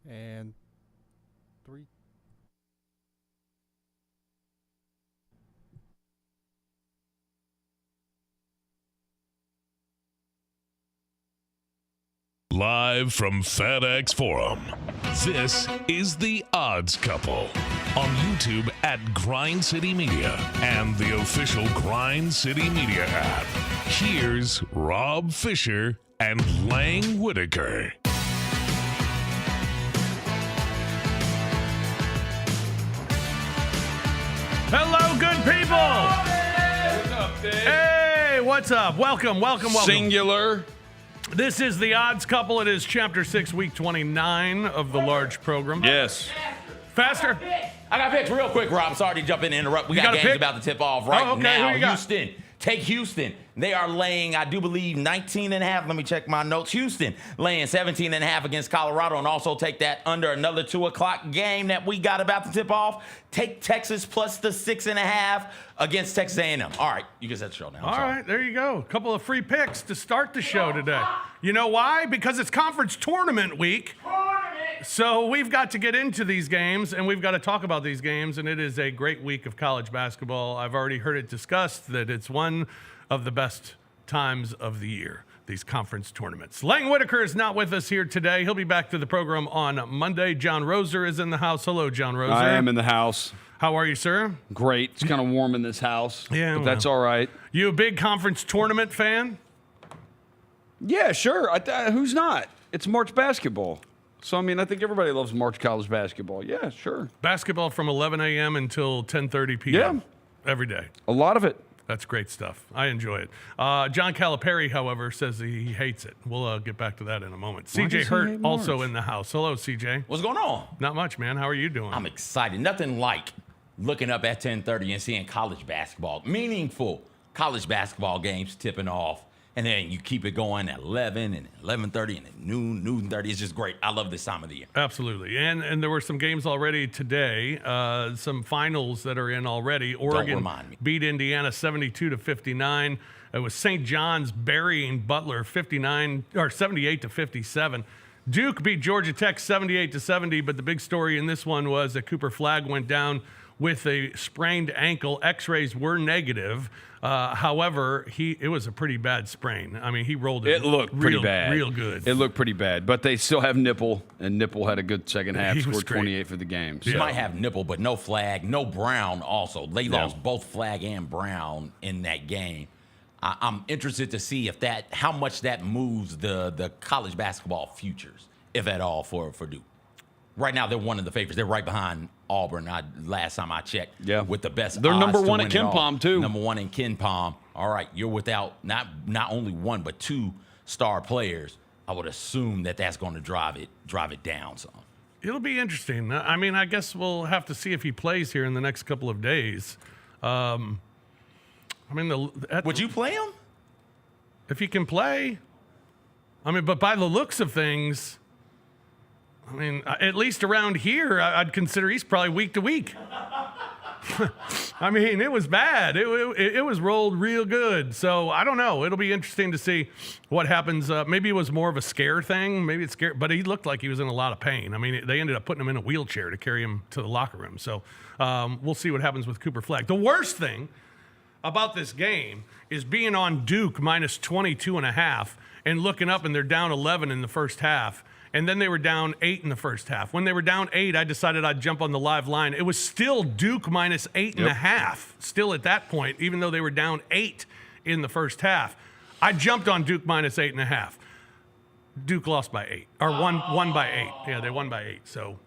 And 3. Live from FedEx Forum, this is The Odds Couple on YouTube at Grind City Media and the official Grind City Media app. Here's Rob Fisher and Lang Whitaker. Hello, good people. What's up, Dave? Hey, what's up? Welcome. Singular. This is The Odds Couple. It is Chapter 6, Week 29 of the large program. Yes. Faster. I got picks real quick, Rob. Sorry to jump in and interrupt. We You got got a games pick? about to tip off right okay. now. Who you got? Houston. Take Houston. They are laying, I do believe, 19.5. Let me check my notes. Houston laying 17.5 against Colorado, and also take that under another 2 o'clock game that we got about to tip off. Take Texas plus the 6.5 against Texas A&M. All right, you can set the show now. All right, there you go. A couple of free picks to start the show today. You know why? Because it's conference tournament week. So we've got to get into these games, and we've got to talk about these games, and it is a great week of college basketball. I've already heard it discussed that it's one of the best times of the year, these conference tournaments. Lang Whitaker is not with us here today. He'll be back to the program on Monday. John Roser is in the house. Hello, John Roser. I am in the house. How are you, sir? Great. It's kind of warm in this house. Yeah, But that's all right. You a big conference tournament fan? Yeah, sure. Who's not? It's March basketball. So, I mean, I think everybody loves March college basketball. Yeah, sure. Basketball from 11 a.m. until 10:30 p.m. Every day. A lot of it. That's great stuff. I enjoy it. John Calipari, however, says he hates it. We'll get back to that in a moment. Why CJ does he Hurt hate also March? in the house. Hello, CJ. What's going on? Not much, man. How are you doing? I'm excited. Nothing like looking up at 10:30 and seeing college basketball, meaningful college basketball games tipping off. And then you keep it going at 11 and 11:30 and at noon 30. It's just great. I love this time of the year. Absolutely. And there were some games already today, some finals that are in already. Oregon remind me. beat Indiana 72-59. It was St. John's burying Butler 78-57. Duke beat Georgia Tech 78-70, but the big story in this one was that Cooper Flagg went down with a sprained ankle. X-rays were negative. However, it was a pretty bad sprain. I mean, he rolled it. It looked pretty bad. Real good. It looked pretty bad. But they still have Nipple, and Nipple had a good second half, He was scored great. 28 for the game. You So. might have Nipple, but no Flag, no Brown also. They No. lost both Flag and Brown in that game. I'm interested to see how much that moves the college basketball futures, if at all, for Duke. Right now, they're one of the favorites. They're right behind Auburn. Last time I checked, Yeah. with the best. They're odds number to one win at it all. KenPom, too. Number one in KenPom. All right, you're without not only one but two star players. I would assume that's going to drive it down some. It'll be interesting. I mean, I guess we'll have to see if he plays here in the next couple of days. I mean, Would you play him? if he can play? I mean, but by the looks of things, I mean, at least around here, I'd consider he's probably week to week. I mean, it was bad. It was rolled real good. So I don't know. It'll be interesting to see what happens. Maybe it was more of a scare thing. Maybe it's scare, but he looked like he was in a lot of pain. I mean, they ended up putting him in a wheelchair to carry him to the locker room. So we'll see what happens with Cooper Flagg. The worst thing about this game is being on Duke minus 22.5 and looking up and they're down 11 in the first half. And then they were down 8 in the first half. When they were down 8, I decided I'd jump on the live line. It was still Duke minus 8.5, still at that point, even though they were down 8 in the first half. I jumped on Duke minus 8.5. Duke lost by 8, or won by 8. Yeah, they won by 8. So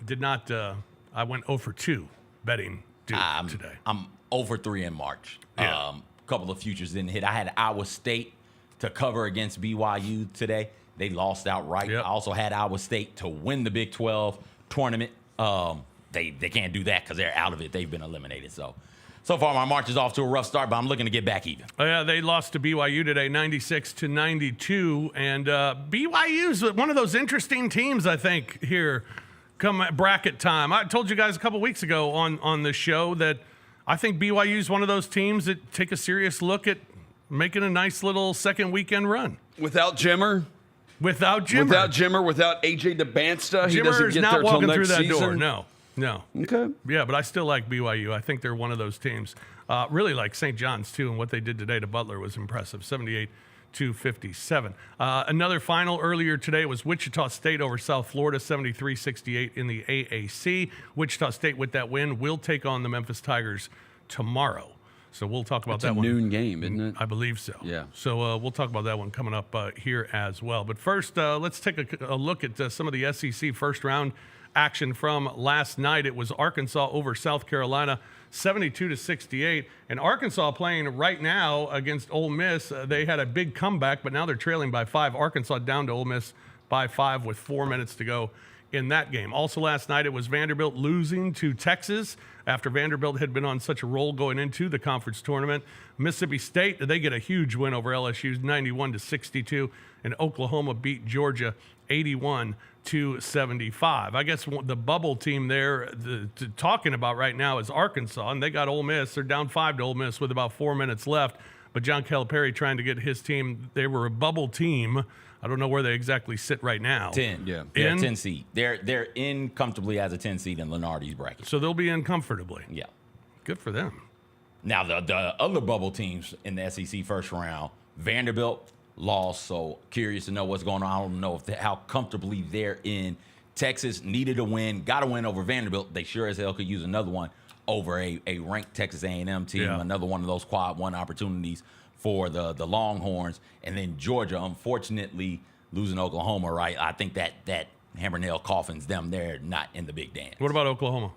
did not. I went 0 for 2 betting Duke today. I'm over 3 in March. Yeah. Couple of futures didn't hit. I had Iowa State to cover against BYU today. They lost outright. Yep. I also had Iowa State to win the Big 12 tournament. They can't do that because they're out of it. They've been eliminated. So far my March is off to a rough start, but I'm looking to get back even. Yeah, they lost to BYU today, 96-92, and BYU's one of those interesting teams, I think, here come at bracket time. I told you guys a couple weeks ago on the show that I think BYU's one of those teams that take a serious look at making a nice little second weekend run. Without Jimmer? Without Jimmer. Without Jimmer, without AJ DeBansta, he Jimmer doesn't is get not there till walking through next that season. door. No. Okay. Yeah, but I still like BYU. I think they're one of those teams. Really like St. John's, too, and what they did today to Butler was impressive, 78-57. Another final earlier today was Wichita State over South Florida, 73-68 in the AAC. Wichita State, with that win, will take on the Memphis Tigers tomorrow. So we'll talk about It's that a one. noon game, isn't it? I believe so. Yeah. So we'll talk about that one coming up here as well. But first, let's take a look at some of the SEC first round action from last night. It was Arkansas over South Carolina, 72-68. And Arkansas playing right now against Ole Miss. They had a big comeback, but now they're trailing by 5. Arkansas down to Ole Miss by 5 with 4 minutes to go in that game. Also last night, it was Vanderbilt losing to Texas after Vanderbilt had been on such a roll going into the conference tournament. Mississippi State, they get a huge win over LSU, 91-62, and Oklahoma beat Georgia 81-75. I guess the bubble team there talking about right now is Arkansas, and they got Ole Miss. They're down 5 to Ole Miss with about 4 minutes left. But John Calipari trying to get his team, they were a bubble team. I don't know where they exactly sit right now. 10. Yeah. They're In? 10 seed. They're in comfortably as a 10 seed in Lenardi's bracket. So they'll be in comfortably. Yeah. Good for them. Now, the other bubble teams in the SEC first round, Vanderbilt lost, so curious to know what's going on. I don't know how comfortably they're in. Texas needed a win, got a win over Vanderbilt. They sure as hell could use another one over a ranked Texas A&M team, Yeah. another one of those quad one opportunities for the Longhorns. And then Georgia, unfortunately, losing Oklahoma, right? I think that hammer nail coffins them. They're not in the big dance. What about Oklahoma?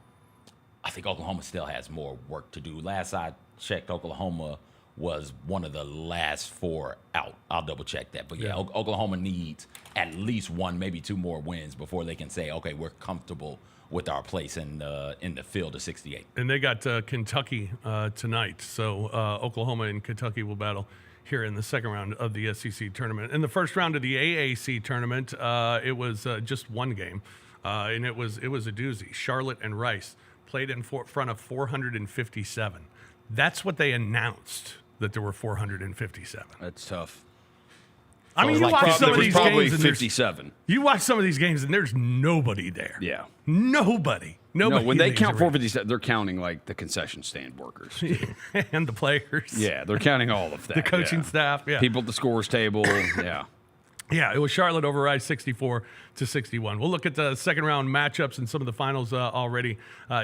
I think Oklahoma still has more work to do. Last I checked, Oklahoma was one of the last 4 out. I'll double check that. But yeah, Oklahoma needs at least 1, maybe 2 more wins before they can say, okay, we're comfortable with our place in the field of 68. And they got Kentucky tonight. So Oklahoma and Kentucky will battle here in the second round of the SEC tournament. In the first round of the AAC tournament, it was just one game, and it was a doozy. Charlotte and Rice played in front of 457. That's what they announced, that there were 457. That's tough. I mean, it's you like watch some of these probably games, and there's 57. you watch some of these games, and there's nobody there. Yeah. Nobody. No, when in they these count arenas. 457, they're counting like the concession stand workers. and the players. Yeah, they're counting all of that. The coaching yeah. staff. Yeah. People at the scores table. Yeah. Yeah, it was Charlotte over Rice, 64-61. We'll look at the second round matchups and some of the finals already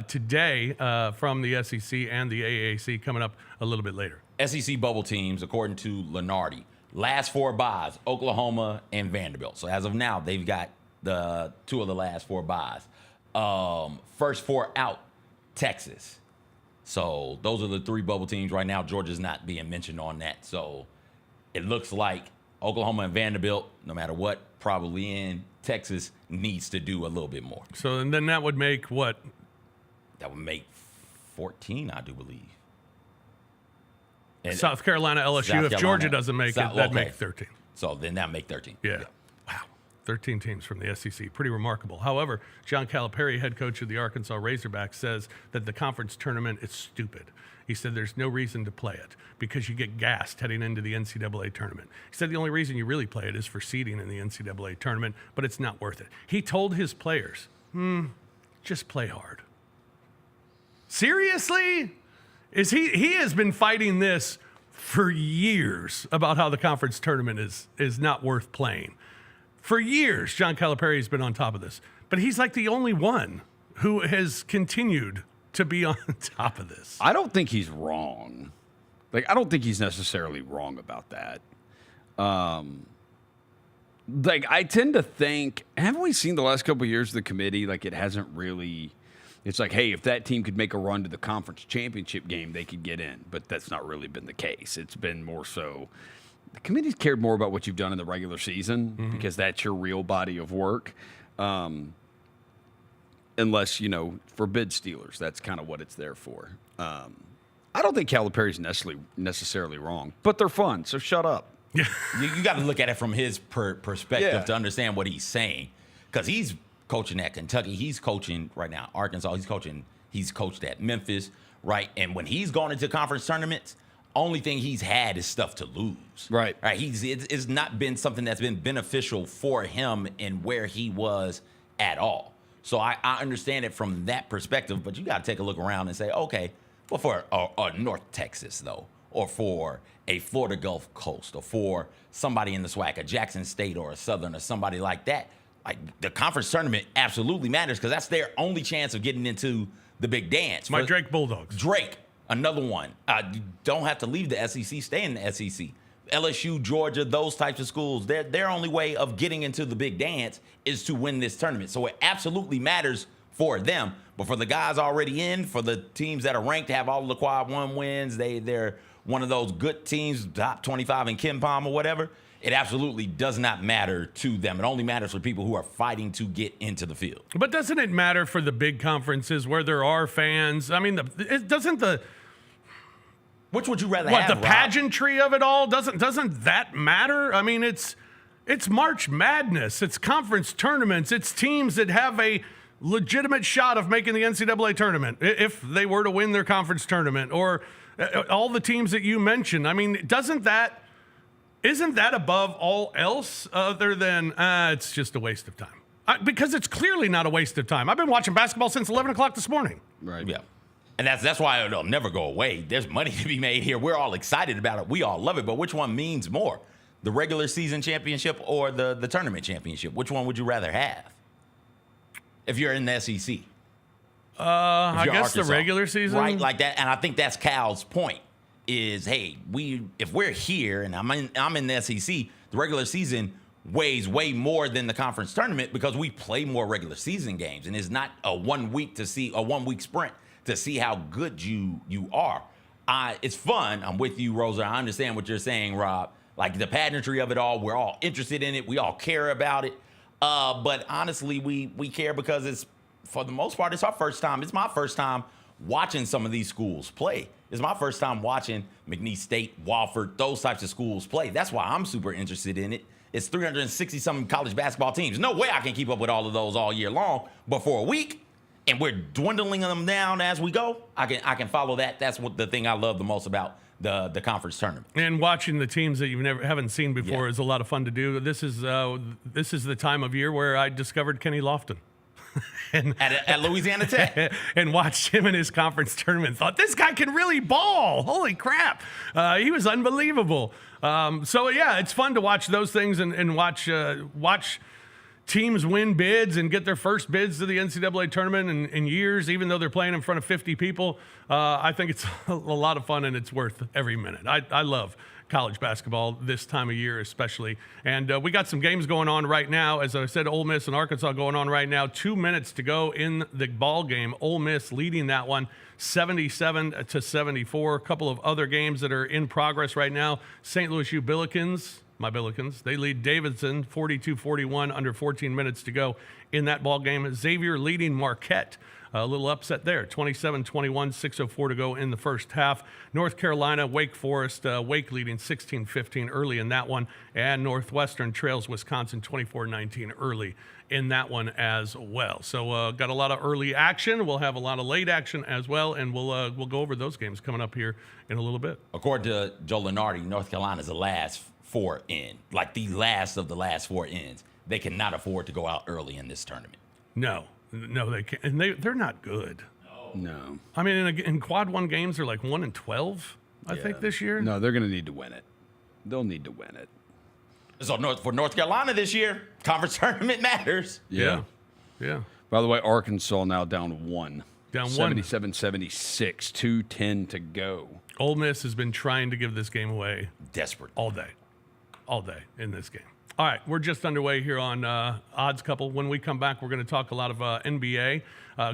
today from the SEC and the AAC coming up a little bit later. SEC bubble teams, according to Lenardi, last 4 byes, Oklahoma and Vanderbilt. So as of now, they've got the 2 of the last 4 byes. First 4 out, Texas. So those are the 3 bubble teams right now. Georgia's not being mentioned on that. So it looks like Oklahoma and Vanderbilt, no matter what, probably in. Texas needs to do a little bit more. So and then that would make what? That would make 14, I do believe. And South Carolina, LSU. South If Georgia Carolina, doesn't make South- it, that'd okay. make 13. So then that make 13. Yeah. Wow. 13 teams from the SEC. Pretty remarkable. However, John Calipari, head coach of the Arkansas Razorbacks, says that the conference tournament is stupid. He said there's no reason to play it because you get gassed heading into the NCAA tournament. He said the only reason you really play it is for seeding in the NCAA tournament, but it's not worth it. He told his players, just play hard. Seriously? He has been fighting this for years about how the conference tournament is not worth playing. For years, John Calipari has been on top of this. But he's like the only one who has continued to be on top of this. I don't think he's wrong. Like, I don't think he's necessarily wrong about that. Like, I tend to think, haven't we seen the last couple of years of the committee? Like, it hasn't really. It's like, hey, if that team could make a run to the conference championship game, they could get in. But that's not really been the case. It's been more so. The committee's cared more about what you've done in the regular season because that's your real body of work. Unless, for bid stealers, that's kind of what it's there for. I don't think Calipari's necessarily wrong, but they're fun, so shut up. You got to look at it from his perspective Yeah. to understand what he's saying. Because he's coaching at Kentucky. He's coaching right now Arkansas. He's coached at Memphis, right? And when he's gone into conference tournaments, only thing he's had is stuff to lose. Right. It's not been something that's been beneficial for him and where he was at all. So I understand it from that perspective, but you got to take a look around and say, okay, well, for North Texas, though, or for a Florida Gulf Coast, or for somebody in the SWAC, a Jackson State or a Southern or somebody like that, like the conference tournament absolutely matters because that's their only chance of getting into the big dance. My Drake Bulldogs. Drake, another one. You don't have to leave the SEC, stay in the SEC. LSU, Georgia, those types of schools, their only way of getting into the big dance is to win this tournament. So it absolutely matters for them. But for the guys already in, for the teams that are ranked to have all the quad one wins, they're one of those good teams, top 25 in KenPom or whatever, it absolutely does not matter to them. It only matters for people who are fighting to get into the field. But doesn't it matter for the big conferences where there are fans? I mean, Which would you rather what, have, the Rob? pageantry of it all, doesn't that matter? I mean, it's March Madness, it's conference tournaments, it's teams that have a legitimate shot of making the NCAA tournament if they were to win their conference tournament, or all the teams that you mentioned. I mean, isn't that above all else other than it's just a waste of time? Because it's clearly not a waste of time. I've been watching basketball since 11 o'clock this morning. Right. Yeah. And that's why it'll never go away. There's money to be made here. We're all excited about it. We all love it. But which one means more? The regular season championship or the tournament championship? Which one would you rather have if you're in the SEC? I guess Arkansas, the regular season. Right, like that. And I think that's Cal's point is, hey, if we're here and I'm in the SEC, the regular season weighs way more than the conference tournament because we play more regular season games. And it's not a 1 week sprint to see how good you are. It's fun. I'm with you, Rosa. I understand what you're saying, Rob. Like the pageantry of it all, we're all interested in it. We all care about it. But honestly, we care because it's, for the most part, it's our first time. It's my first time watching some of these schools play. It's my first time watching McNeese State, Wofford, those types of schools play. That's why I'm super interested in it. It's 360-something college basketball teams. No way I can keep up with all of those all year long. But for a week, and we're dwindling them down as we go, I can follow that. That's what the thing I love the most about the conference tournament. And watching the teams that you haven't seen before Yeah. is a lot of fun to do. This is the time of year where I discovered Kenny Lofton. and At Louisiana Tech. and watched him in his conference tournament. Thought, this guy can really ball. Holy crap. He was unbelievable. So, yeah, it's fun to watch those things and watch teams win bids and get their first bids to the NCAA tournament in years, even though they're playing in front of 50 people. I think it's a lot of fun, and it's worth every minute. I love college basketball this time of year especially. And we got some games going on right now. As I said, Ole Miss and Arkansas going on right now. 2 minutes to go in the ball game. Ole Miss leading that one 77-74. A couple of other games that are in progress right now. St. Louis U Billikens, my Billikens, they lead Davidson 42-41, under 14 minutes to go in that ball game. Xavier leading Marquette. A little upset there, 27-21, 6:04 to go in the first half. North Carolina, Wake Forest, Wake leading 16-15 early in that one. And Northwestern trails Wisconsin 24-19 early in that one as well. So got a lot of early action. We'll have a lot of late action as well, and we'll go over those games coming up here in a little bit. According to Joe Lunardi, North Carolina's the last four in, like the last of the last four ins. They cannot afford to go out early in this tournament. No, they can't. And they're not good. No. I mean, in quad one games, they're like 1-12, I think, this year. No, they're going to need to win it. They'll need to win it. So for North Carolina this year, conference tournament matters. Yeah. By the way, Arkansas now down one. Down one. 77-76, 2:10 to go. Ole Miss has been trying to give this game away Desperate. all day in this game. All right, we're just underway here on Odds Couple. When we come back, we're going to talk a lot of NBA.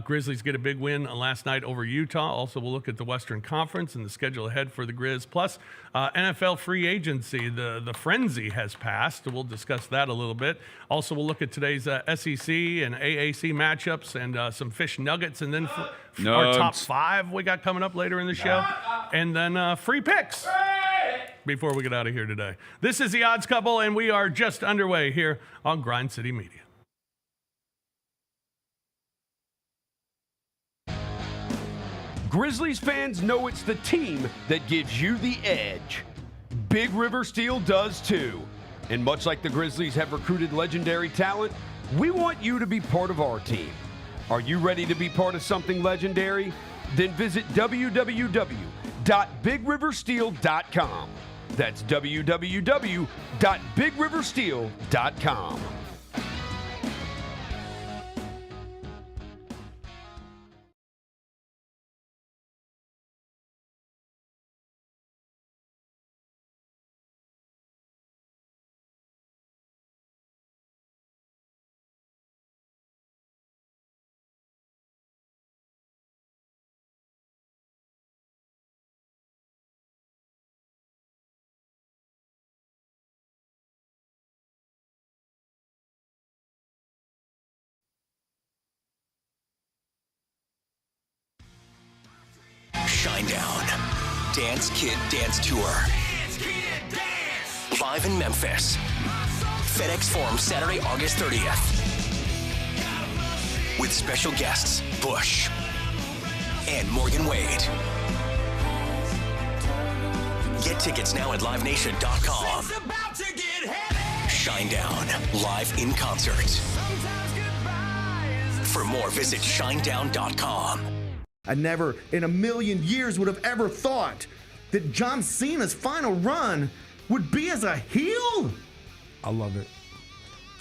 Grizzlies get a big win last night over Utah. Also, we'll look at the Western Conference and the schedule ahead for the Grizz. Plus, NFL free agency. The frenzy has passed. We'll discuss that a little bit. Also, we'll look at today's SEC and AAC matchups and some fish nuggets. And then our top five we got coming up later in the show. And then free picks before we get out of here today. This is the Odds Couple, and we are just underway here on Grind City Media. Grizzlies fans know it's the team that gives you the edge. Big River Steel does too. And much like the Grizzlies have recruited legendary talent, we want you to be part of our team. Are you ready to be part of something legendary? Then visit www.bigriversteel.com. That's www.bigriversteel.com. Shinedown. Dance Kid Dance Tour. Live in Memphis. FedEx Forum, Saturday, August 30th. With special guests, Bush and Morgan Wade. Get tickets now at livenation.com. Shinedown, live in concert. For more, visit shinedown.com. I never in a million years would have ever thought that John Cena's final run would be as a heel. I love it.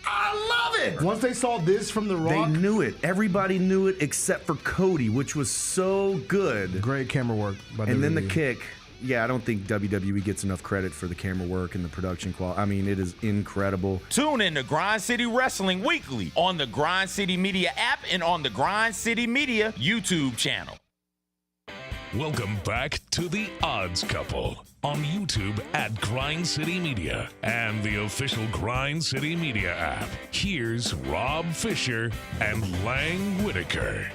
I love it. Once they saw this from The Rock, They knew it. Everybody knew it except for Cody, which was so good. Great camera work by And then the WWE. kick. Yeah, I don't think WWE gets enough credit for the camera work and the production quality. I mean, it is incredible. Tune in to Grind City Wrestling weekly on the Grind City Media app and on the Grind City Media YouTube channel. Welcome back to The Odds Couple on YouTube at Grind City Media and the official Grind City Media app. Here's Rob Fisher and Lang Whitaker.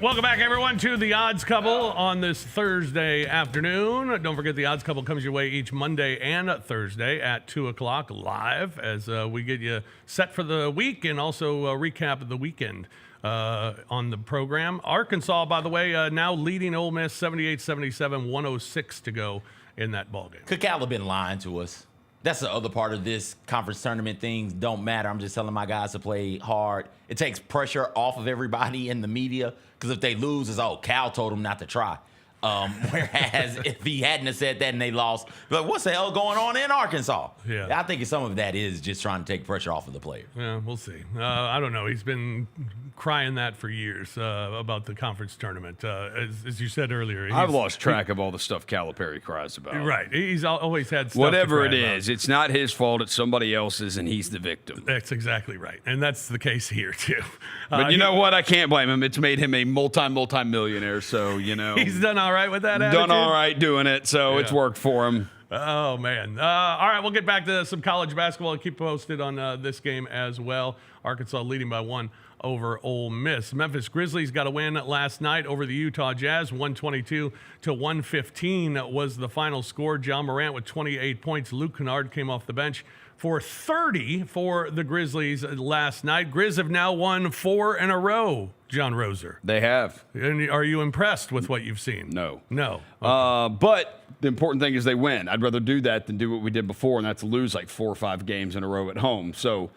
Welcome back, everyone, to The Odds Couple on this Thursday afternoon. Don't forget, The Odds Couple comes your way each Monday and Thursday at 2 o'clock live as we get you set for the week and also a recap of the weekend on the program. Arkansas, by the way, now leading Ole Miss 78-77, 106 to go in that ballgame. Could Cal have been lying to us? That's the other part of this conference tournament. Things don't matter. I'm just telling my guys to play hard. It takes pressure off of everybody in the media because if they lose, it's, oh, Cal told them not to try. Whereas if he hadn't have said that and they lost, like, what's the hell going on in Arkansas? Yeah. I think some of that is just trying to take pressure off of the players. Yeah, we'll see. I don't know. He's been crying that for years about the conference tournament. As you said earlier, I've lost track of all the stuff Calipari cries about. Right. He's always had stuff Whatever to it cry is, it's not his fault. It's somebody else's, and he's the victim. about. That's exactly right. And that's the case here, too. But you know what? I can't blame him. It's made him a multi-millionaire, so, you know. He's done all right with that attitude. Done all right doing it, so it's Yeah. worked for him. Oh, man. All right, we'll get back to some college basketball and keep posted on this game as well. Arkansas leading by 1 over Ole Miss. Memphis Grizzlies got a win last night over the Utah Jazz. 122-115 was the final score. John Morant with 28 points. Luke Kennard came off the bench for 30 for the Grizzlies last night. Grizz have now won 4 in a row, John Roser. They have. And are you impressed with what you've seen? No. No. But the important thing is they win. I'd rather do that than do what we did before, and that's lose like 4 or 5 games in a row at home. So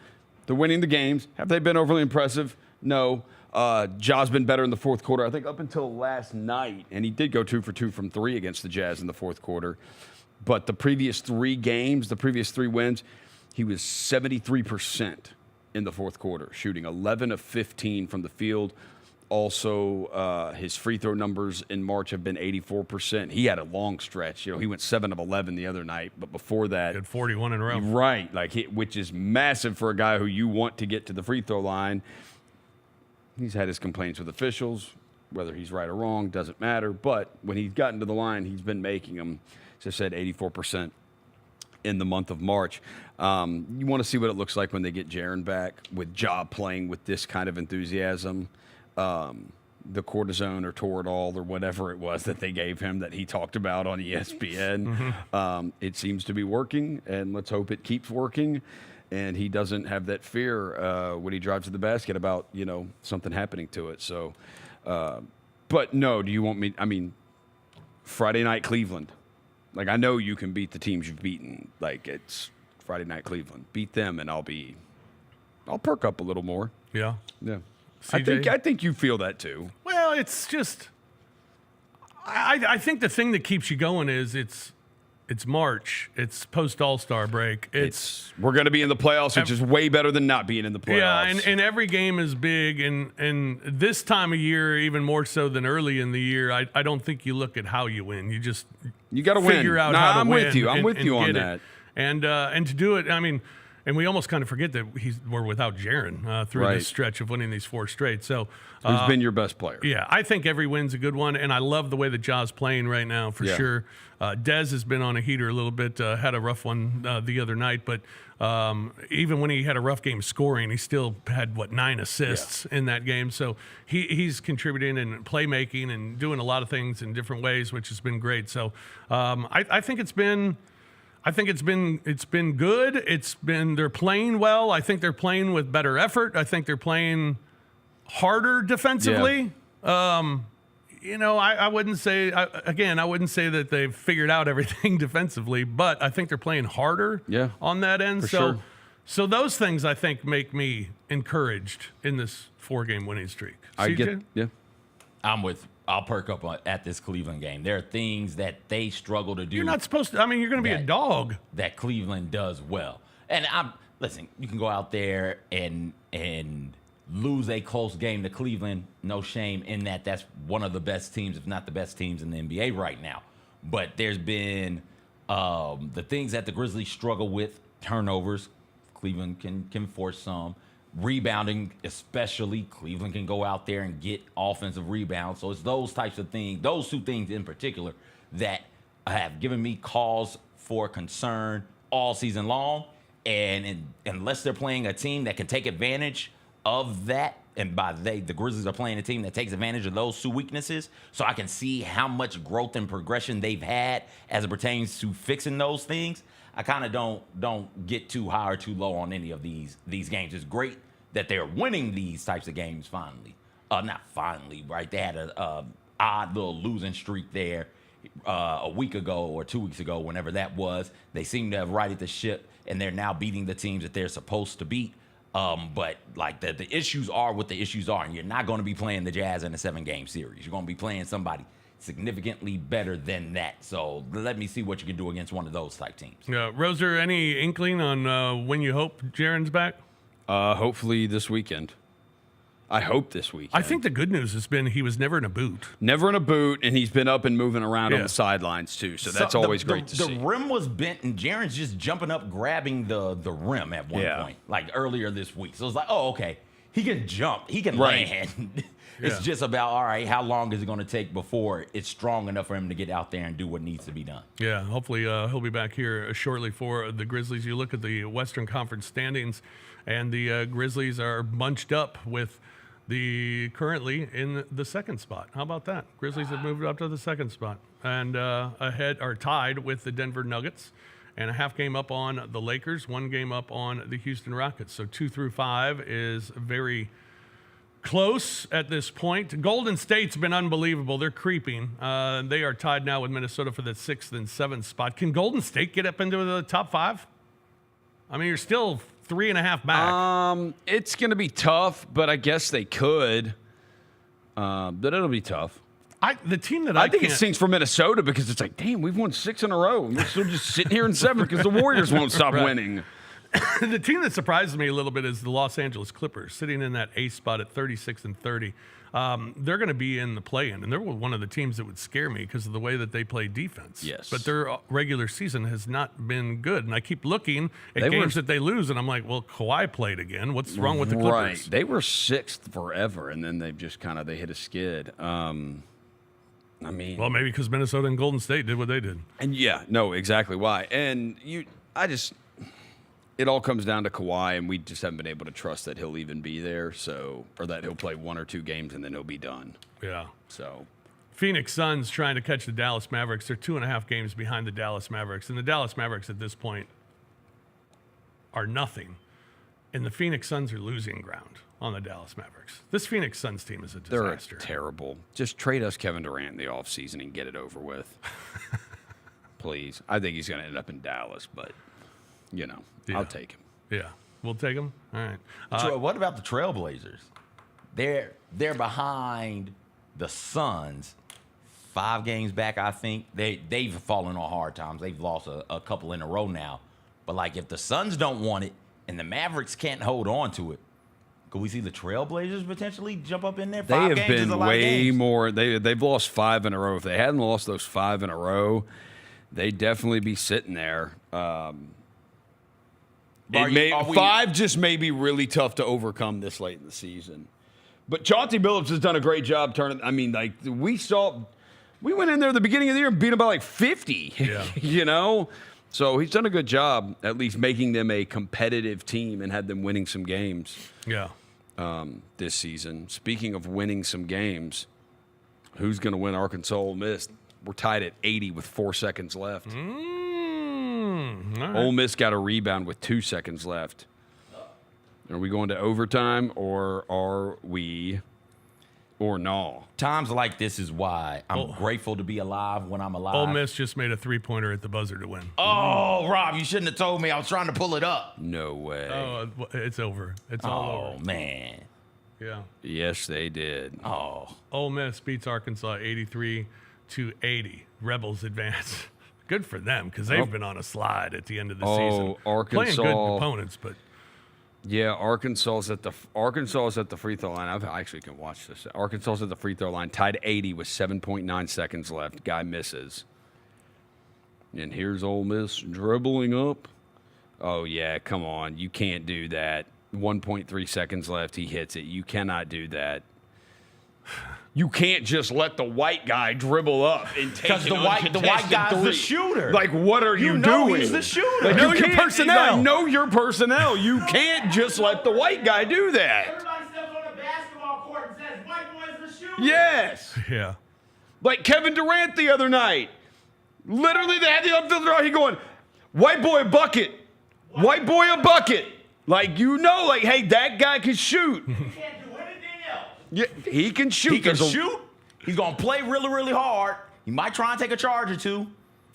they're winning the games. Have they been overly impressive? No. Ja's been better in the fourth quarter, I think, up until last night. And he did go 2 for 2 from 3 against the Jazz in the fourth quarter. But the previous 3 games, the previous 3 wins, he was 73% in the fourth quarter, shooting 11 of 15 from the field. Also, his free throw numbers in March have been 84%. He had a long stretch. You know, he went 7 of 11 the other night, but before that, Had 41 in a row. right, like which is massive for a guy who you want to get to the free throw line. He's had his complaints with officials, whether he's right or wrong doesn't matter. But when he's gotten to the line, he's been making them. As I said, 84% in the month of March. You want to see what it looks like when they get Jaren back with Ja playing with this kind of enthusiasm. The cortisone or Toradol or whatever it was that they gave him that he talked about on ESPN. It seems to be working, and let's hope it keeps working. and he doesn't have that fear when he drives to the basket about, something happening to it. So, but no, do you want me? I mean, Friday night Cleveland. Like, I know you can beat the teams you've beaten. Like, it's Friday night Cleveland. Beat them, and I'll perk up a little more. Yeah. Yeah. CJ? I think you feel that too. Well, it's just, I think the thing that keeps you going is it's March. It's post All-Star break. We're going to be in the playoffs, which is way better than not being in the playoffs. Yeah, and every game is big, and this time of year, even more so than early in the year, I don't think you look at how you win. You got to win. Figure out Nah, how to I'm win. with you. I'm with you on get that. it. And to do it, I mean, and we almost kind of forget that we're without Jaren through Right. this stretch of winning these 4 straight. So Who's been your best player? yeah, I think every win's a good one, and I love the way that Ja's playing right now for Yeah. sure. Dez has been on a heater a little bit, had a rough one the other night, but even when he had a rough game scoring, he still had 9 assists in that game. So he's contributing and playmaking and doing a lot of things in different ways, which has been great. So I think it's been good. They're playing well. I think they're playing with better effort. I think they're playing harder defensively. I wouldn't say that they've figured out everything defensively, but I think they're playing harder on that end. So those things I think make me encouraged in this 4-game winning streak. CJ? I'll perk up at this Cleveland game. There are things that they struggle to do. You're not supposed to. I mean, you're going to be a dog. That Cleveland does well. And listen, you can go out there and lose a close game to Cleveland. No shame in that. That's one of the best teams, if not the best teams in the NBA right now. But there's been the things that the Grizzlies struggle with, turnovers. Cleveland can force some. Rebounding, especially, Cleveland can go out there and get offensive rebounds. So it's those types of things, those 2 things in particular, that have given me cause for concern all season long. And unless they're playing a team that can take advantage of that, and by the Grizzlies are playing a team that takes advantage of those 2 weaknesses, so I can see how much growth and progression they've had as it pertains to fixing those things. I kind of don't get too high or too low on any of these games. It's great that they're winning these types of games finally. Not finally, right? They had a odd little losing streak there a week ago or 2 weeks ago, whenever that was. They seem to have righted the ship, and they're now beating the teams that they're supposed to beat. But like the issues are what the issues are, and you're not going to be playing the Jazz in a 7-game series. You're going to be playing somebody significantly better than that. So let me see what you can do against one of those type teams. Yeah, Roser, any inkling on when you hope Jaren's back? Hopefully this weekend. I hope this weekend. I think the good news has been he was never in a boot. Never in a boot, and he's been up and moving around on the sidelines too. So that's always great to see. The rim was bent, and Jaren's just jumping up, grabbing the rim at one point, like earlier this week. So it's like, oh, okay, he can jump, he can land. It's just about, all right, how long is it going to take before it's strong enough for him to get out there and do what needs to be done? Yeah, hopefully he'll be back here shortly for the Grizzlies. You look at the Western Conference standings, and the Grizzlies are bunched up with currently in the 2nd spot. How about that? Grizzlies have moved up to the 2nd spot and ahead or tied with the Denver Nuggets, and a half game up on the Lakers, 1 game up on the Houston Rockets. So 2 through 5 is very close at this point. Golden State's been unbelievable. They're creeping. They are tied now with Minnesota for the 6th and 7th spot. Can Golden State get up into the top 5? I mean, you're still 3.5 back. It's going to be tough, but I guess they could. But it'll be tough. The team that I think it stinks for Minnesota because it's like, damn, we've won 6 in a row. And we're still just sitting here in 7th because the Warriors won't stop winning. The team that surprises me a little bit is the Los Angeles Clippers, sitting in that 8th spot at 36 and 30. They're going to be in the play-in, and they're one of the teams that would scare me because of the way that they play defense. Yes. But their regular season has not been good, and I keep looking at games that they lose, and I'm like, well, Kawhi played again. What's wrong with the Clippers? Right. They were 6th forever, and then they've just they hit a skid. I mean, well, maybe because Minnesota and Golden State did what they did. And exactly why. And it all comes down to Kawhi, and we just haven't been able to trust that he'll even be there. Or that he'll play 1 or 2 games and then he'll be done. Yeah. So, Phoenix Suns trying to catch the Dallas Mavericks. They're 2.5 games behind the Dallas Mavericks, and the Dallas Mavericks at this point, are nothing, and the Phoenix Suns are losing ground on the Dallas Mavericks. This Phoenix Suns team is a They're disaster. terrible. Just trade us Kevin Durant in the offseason and get it over with. Please. I think he's going to end up in Dallas, but, I'll take him. Yeah, we'll take them. All right. So what about the Trailblazers? They're behind the Suns, 5 games back. I think they've fallen on hard times. They've lost a couple in a row now. But like, if the Suns don't want it and the Mavericks can't hold on to it, could we see the Trailblazers potentially jump up in there? They have been way more. They've lost 5 in a row. If they hadn't lost those 5 in a row, they'd definitely be sitting there. 5 just may be really tough to overcome this late in the season. But Chauncey Billups has done a great job turning. I mean, like, we went in there at the beginning of the year and beat them by like 50. Yeah. So he's done a good job at least making them a competitive team and had them winning some games. Yeah. This season. Speaking of winning some games, who's going to win Arkansas Ole Miss? We're tied at 80 with 4 seconds left. All right. Ole Miss got a rebound with 2 seconds left. Are we going to overtime or are we or no? Times like this is why I'm grateful to be alive when I'm alive. Ole Miss just made a 3-pointer at the buzzer to win. Oh, Rob, you shouldn't have told me. I was trying to pull it up. No way. Oh, it's over. It's all over. Oh, man. Yeah. Yes, they did. Oh. Ole Miss beats Arkansas 83-80. Rebels advance. Good for them because they've been on a slide at the end of the season. Arkansas. Playing good opponents, but Yeah, Arkansas is at the free throw line. I actually can watch this. Arkansas is at the free throw line, tied 80 with 7.9 seconds left. Guy misses. And here's Ole Miss dribbling up. Oh, yeah, come on. You can't do that. 1.3 seconds left. He hits it. You cannot do that. You can't just let the white guy dribble up and take Because the white guy's the shooter. Like, what are you know doing? he's the shooter. Like, Know you your can't- personnel. like, know your personnel. You can't just let the white guy do that. Everybody steps on a basketball court and says, white boy is the shooter. Yes. yeah. Like Kevin Durant the other night. Literally, they had the unfiltered. He going, white boy a bucket. White boy a bucket. Like, hey, that guy can shoot. He can't do anything else. Yeah, he can shoot. He can There's a- shoot. He's going to play really, really hard. He might try and take a charge or two.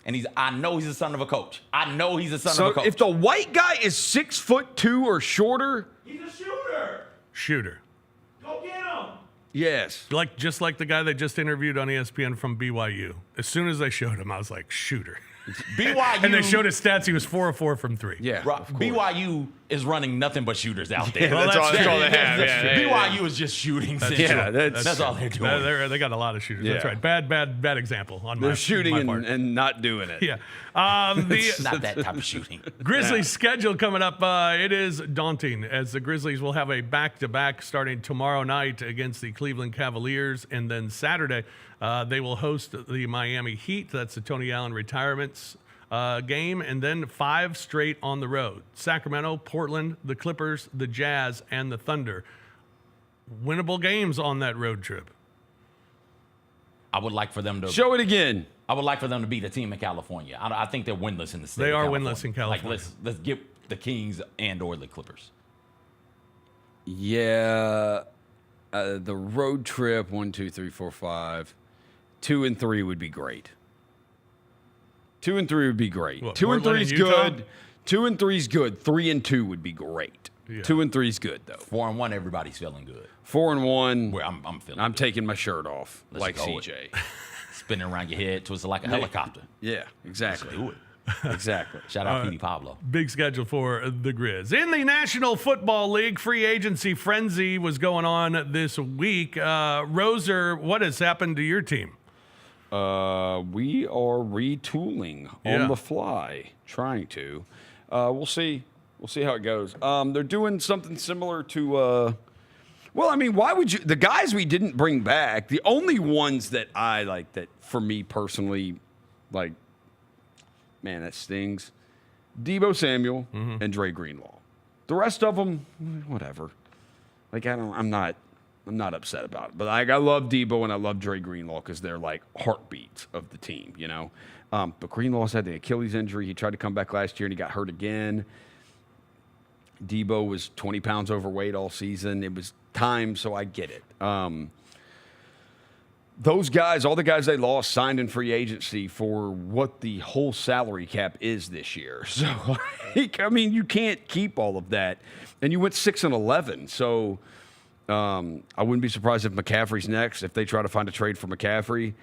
And I know he's the son of a coach. I know he's the son of So a coach. if the white guy is 6'2" or shorter, He's a shooter. Shooter. Go get him. yes. Just like the guy they just interviewed on ESPN from BYU. As soon as they showed him, I was like, shooter. BYU, And they showed his stats. He was 4 of 4 from 3. Yeah. BYU is running nothing but shooters out there. Well, that's all they have. BYU is just shooting. Yeah, that's all they're doing. They got a lot of shooters. Yeah. That's right. Bad example on They're my shooting my part. and not doing it. Yeah. It's The not that type of shooting. Grizzlies schedule coming up. It is daunting as the Grizzlies will have a back-to-back starting tomorrow night against the Cleveland Cavaliers, and then Saturday they will host the Miami Heat. That's the Tony Allen retirements game, and then 5 straight on the road: Sacramento, Portland, the Clippers, the Jazz, and the Thunder. Winnable games on that road trip. I would like for them to Show it again. I would like for them to beat a team in California. I think they're winless in the state. They of are California. winless in California. Like let's get the Kings and/or the Clippers. Yeah. The road trip, 1, 2, 3, 4, 5. 2 and 3 would be great. 2 and 3 would be great. What, 2 and Portland 3 is and Utah? good. 2 and 3 is good. 3 and 2 would be great. Yeah. 2 and 3 is good though. 4-1, everybody's feeling good. 4 and 1. Where I'm feeling. I'm good. taking my shirt off Let's like go CJ. Spinning around your head, twisting like a helicopter. Yeah, exactly. Do it. Exactly. Shout out Petey Pablo. Big schedule for the Grizz. In the National Football League, free agency frenzy was going on this week. Roser, what has happened to your team? We are retooling Yeah. on the fly, trying to. We'll see. We'll see how it goes. They're doing something similar to. Well, I mean, why would you? The guys we didn't bring back, the only ones that I like that for me personally, like, man, that stings. Debo Samuel and Dre Greenlaw. The rest of them, whatever. Like I'm not upset about it. But like, I love Debo and I love Dre Greenlaw because they're like heartbeats of the team, you know. But Greenlaw's had the Achilles injury. He tried to come back last year and he got hurt again. Debo was 20 pounds overweight all season. It was time, so I get it. Those guys, all the guys they lost, signed in free agency for what the whole salary cap is this year. So, I mean, you can't keep all of that. And you went 6-11. So, I wouldn't be surprised if McCaffrey's next, if they try to find a trade for McCaffrey.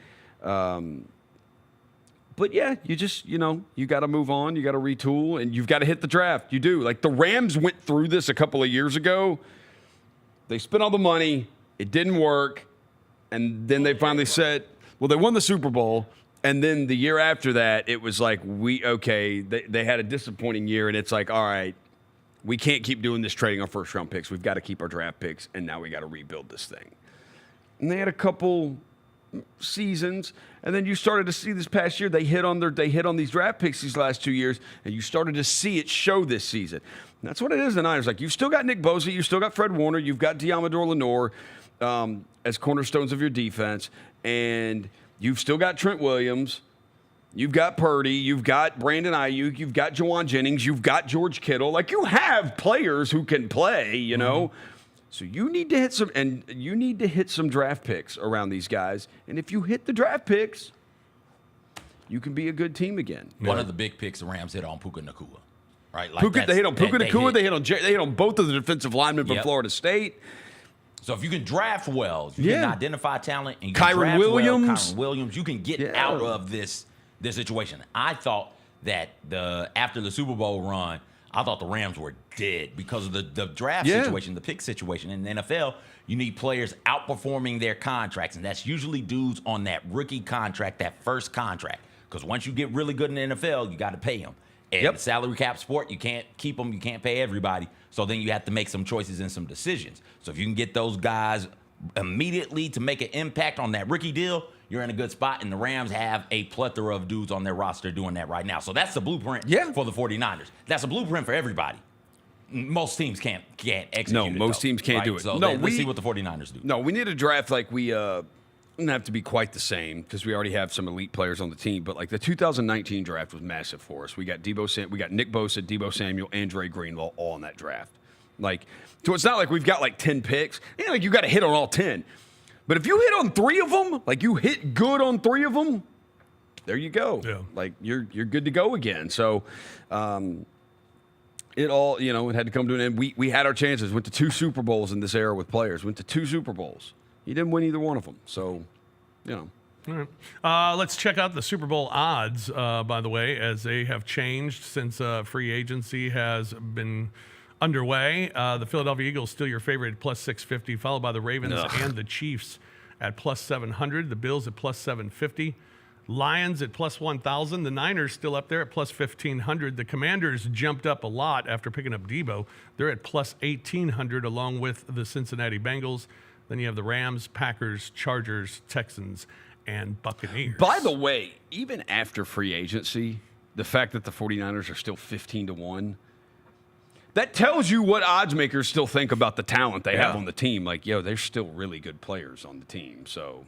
But yeah, you just, you got to move on. You got to retool, and you've got to hit the draft. You do. Like the Rams went through this a couple of years ago. They spent all the money. It didn't work. And then they finally said, well, they won the Super Bowl. And then the year after that, it was like, they had a disappointing year. And it's like, all right, we can't keep doing this trading our first round picks. We've got to keep our draft picks. And now we got to rebuild this thing. And they had a couple seasons, and then you started to see this past year they hit on these draft picks these last 2 years, and you started to see it show this season. And that's what it is. The Niners, like, you've still got Nick Bosa, you've still got Fred Warner, you've got Diamador Lenore as cornerstones of your defense, and you've still got Trent Williams, you've got Purdy, you've got Brandon Ayuk, you've got Jawan Jennings, you've got George Kittle. Like, you have players who can play, you know. So you need to hit some draft picks around these guys. And if you hit the draft picks, you can be a good team again. One of the big picks the Rams hit on Puka Nacua, right? They hit on Puka Nacua. They hit on both of the defensive linemen from Florida State. So if you can draft well, you can identify talent, and you can Kyron draft Williams. Kyron Williams, you can get out of this situation. I thought that after the Super Bowl run, I thought the Rams were dead because of the draft situation, the pick situation. In the NFL, you need players outperforming their contracts, and that's usually dudes on that rookie contract, that first contract. Because once you get really good in the NFL, you got to pay them. And salary cap sport, you can't keep them, you can't pay everybody. So then you have to make some choices and some decisions. So if you can get those guys immediately to make an impact on that rookie deal, you're in a good spot, and the Rams have a plethora of dudes on their roster doing that right now. So that's the blueprint for the 49ers. That's a blueprint for everybody. Most teams can't execute No, it, most teams can't do it. So let's see what the 49ers do. No, we need a draft like we doesn't have to be quite the same because we already have some elite players on the team. But like the 2019 draft was massive for us. We got Nick Bosa, Deebo Samuel, and Dre Greenlaw all in that draft. Like, so it's not like we've got like 10 picks. Yeah, like you got to hit on all 10. But if you hit on 3 of them, like you hit good on 3 of them, there you go. Yeah. Like you're good to go again. So it all, it had to come to an end. We had our chances. Went to 2 Super Bowls in this era with players. Went to 2 Super Bowls. He didn't win either one of them. So, All right. Let's check out the Super Bowl odds, by the way, as they have changed since free agency has been underway. The Philadelphia Eagles still your favorite at plus 650, followed by the Ravens and the Chiefs at plus 700. The Bills at plus 750. Lions at plus 1,000. The Niners still up there at plus 1,500. The Commanders jumped up a lot after picking up Debo. They're at plus 1,800 along with the Cincinnati Bengals. Then you have the Rams, Packers, Chargers, Texans, and Buccaneers. By the way, even after free agency, the fact that the 49ers are still 15-1, that tells you what odds makers still think about the talent they have on the team. Like, there's still really good players on the team. So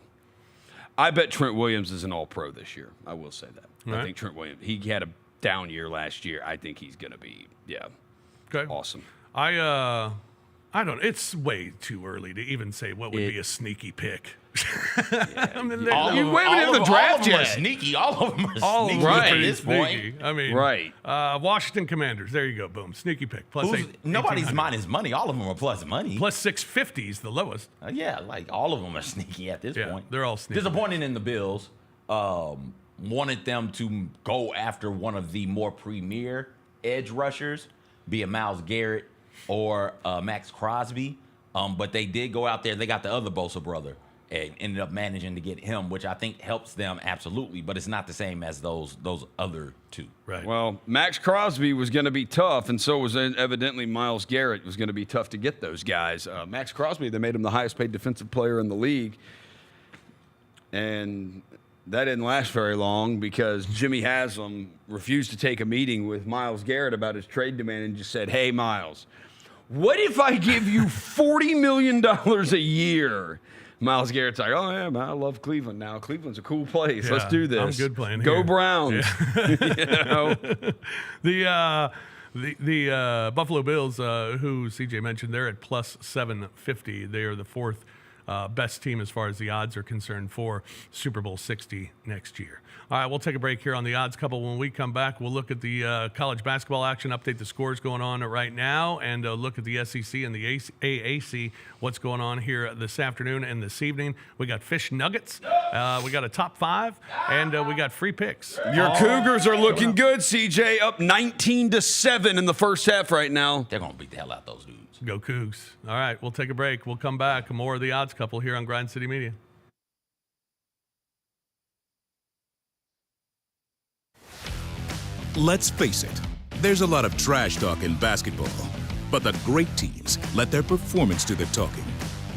I bet Trent Williams is an all-pro this year. I will say that. I think Trent Williams, he had a down year last year. I think he's going to be, awesome. I don't. It's way too early to even say what would be a sneaky pick. I mean, you haven't in the draft yet. Sneaky. All of them are sneaky at this point. I mean, Washington Commanders. There you go. Boom. Sneaky pick. Plus nobody's minus money. All of them are plus money. Plus 650 is the lowest. Like all of them are sneaky at this point. They're all sneaky. Disappointing in the Bills. Wanted them to go after one of the more premier edge rushers, be it Myles Garrett or Max Crosby. But they did go out there. They got the other Bosa brother and ended up managing to get him, which I think helps them absolutely. But it's not the same as those other 2. Right. Well, Max Crosby was going to be tough, and so was evidently Myles Garrett was going to be tough to get those guys. Max Crosby, they made him the highest paid defensive player in the league. And that didn't last very long because Jimmy Haslam refused to take a meeting with Myles Garrett about his trade demand and just said, hey, Myles, what if I give you $40 million a year? Myles Garrett's like, oh, yeah, man, I love Cleveland now. Cleveland's a cool place. Let's do this. I'm good playing Go here. Browns. Yeah. The Buffalo Bills, who CJ mentioned, they're at plus 750. They are the fourth best team as far as the odds are concerned for Super Bowl 60 next year. All right, we'll take a break here on the odds couple. When we come back, we'll look at the college basketball action, update the scores going on right now, and look at the SEC and the AAC, what's going on here this afternoon and this evening. We got fish nuggets, we got a top 5, and we got free picks. Your Cougars are looking good, CJ, up 19-7 in the first half right now. They're going to beat the hell out of those dudes. Go Cougs. All right, we'll take a break. We'll come back. More of the odds couple here on Grind City Media. Let's face it, there's a lot of trash talk in basketball, but the great teams let their performance do the talking.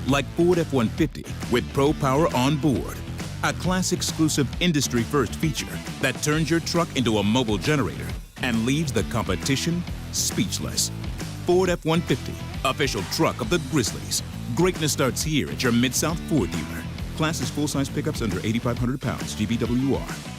Like Ford F-150 with Pro Power on board, a class-exclusive industry-first feature that turns your truck into a mobile generator and leaves the competition speechless. Ford F-150, official truck of the Grizzlies. Greatness starts here at your Mid-South Ford dealer. Class is full-size pickups under 8,500 pounds, GVWR.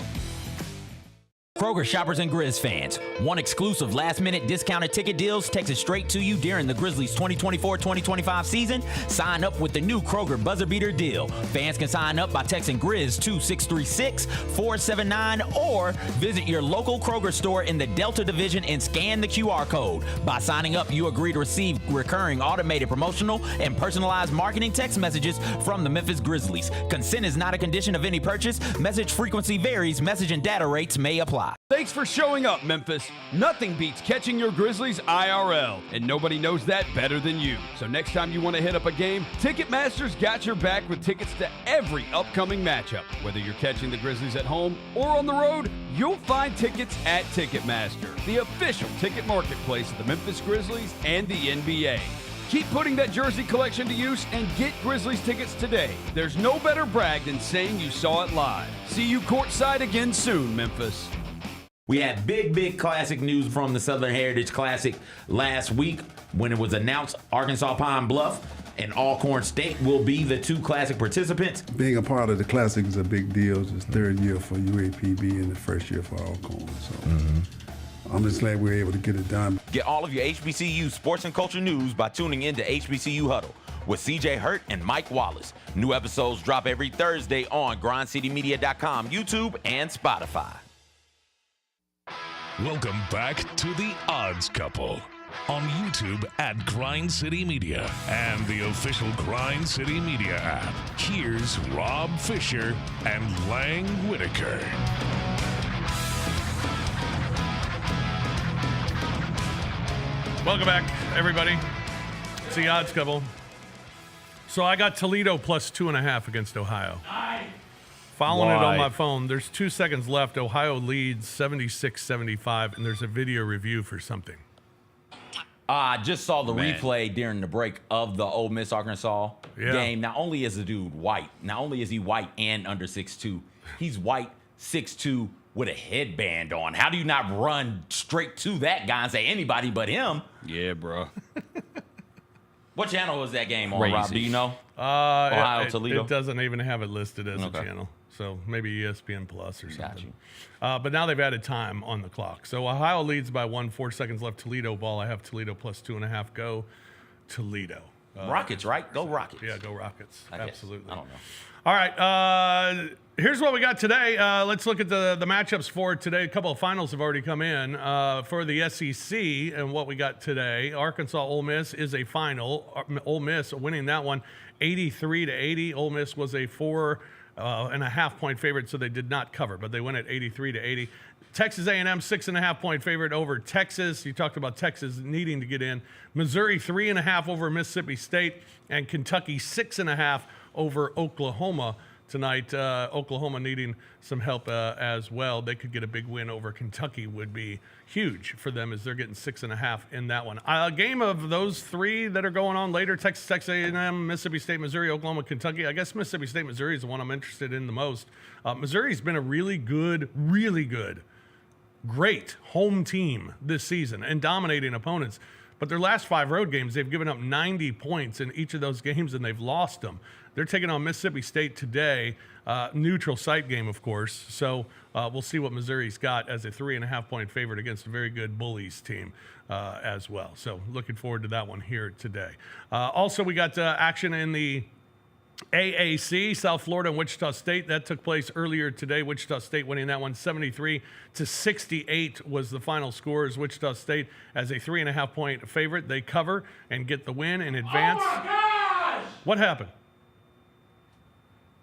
Kroger shoppers and Grizz fans, want exclusive last-minute discounted ticket deals texted straight to you during the Grizzlies 2024-2025 season? Sign up with the new Kroger Buzzer Beater deal. Fans can sign up by texting Grizz to 636-479 or visit your local Kroger store in the Delta Division and scan the QR code. By signing up, you agree to receive recurring automated promotional and personalized marketing text messages from the Memphis Grizzlies. Consent is not a condition of any purchase. Message frequency varies. Message and data rates may apply. Thanks for showing up, Memphis. Nothing beats catching your Grizzlies IRL, and nobody knows that better than you. So next time you want to hit up a game, Ticketmaster's got your back with tickets to every upcoming matchup. Whether you're catching the Grizzlies at home or on the road, you'll find tickets at Ticketmaster, the official ticket marketplace of the Memphis Grizzlies and the NBA. Keep putting that jersey collection to use and get Grizzlies tickets today. There's no better brag than saying you saw it live. See you courtside again soon, Memphis. We had big classic news from the Southern Heritage Classic last week when it was announced Arkansas Pine Bluff and Alcorn State will be the two Classic participants. Being a part of the Classic is a big deal. It's the third year for UAPB and the first year for Alcorn. So I'm just glad we were able to get it done. Get all of your HBCU sports and culture news by tuning in to HBCU Huddle with CJ Hurt and Mike Wallace. New episodes drop every Thursday on grindcitymedia.com, YouTube, and Spotify. Welcome back to The Odds Couple on YouTube at Grind City Media and the official Grind City Media app. Here's Rob Fisher and Lang Whitaker. Welcome back, everybody. It's The Odds Couple. So I got Toledo plus 2.5 against Ohio. Following it on my phone, there's 2 seconds left. Ohio leads 76-75, and there's a video review for something. I just saw the replay during the break of the Ole Miss Arkansas game. Not only is the dude white, not only is he white and under 6'2", he's white, 6'2", with a headband on. How do you not run straight to that guy and say anybody but him? Yeah, bro. What channel was that game on, Rob? Do you know? Ohio, Toledo? It doesn't even have it listed as a channel. So maybe ESPN Plus or something. But now they've added time on the clock. So Ohio leads by 1, 4 seconds left. Toledo ball. I have Toledo plus 2.5. Go Toledo. Rockets, right? Go Rockets. Yeah, go Rockets. Absolutely. I don't know. All right. Here's what we got today. Let's look at the matchups for today. A couple of finals have already come in for the SEC, and what we got today. Arkansas Ole Miss is a final. Ole Miss winning that one 83-80. Ole Miss was a 4.5 point favorite, so they did not cover, but they win at 83-80. Texas A&M 6.5 point favorite over Texas. You talked about Texas needing to get in. Missouri 3.5 over Mississippi State, and Kentucky 6.5 over Oklahoma tonight. Oklahoma needing some help as well. They could get a big win over Kentucky, would be huge for them as they're getting 6.5 in that one. A game of those three that are going on later: Texas A&M, Mississippi State, Missouri, Oklahoma, Kentucky. I guess Mississippi State, Missouri is the one I'm interested in the most. Missouri's been a really good, great home team this season and dominating opponents. But their last 5 road games, they've given up 90 points in each of those games, and they've lost them. They're taking on Mississippi State today. neutral site game, of course. So we'll see what Missouri's got as a 3.5-point favorite against a very good Bullies team as well. So looking forward to that one here today. Also, we got action in the AAC, South Florida and Wichita State. That took place earlier today. Wichita State winning that one 73-68 was the final score, as Wichita State as a 3.5-point favorite. They cover and get the win in advance. Oh my gosh! What happened?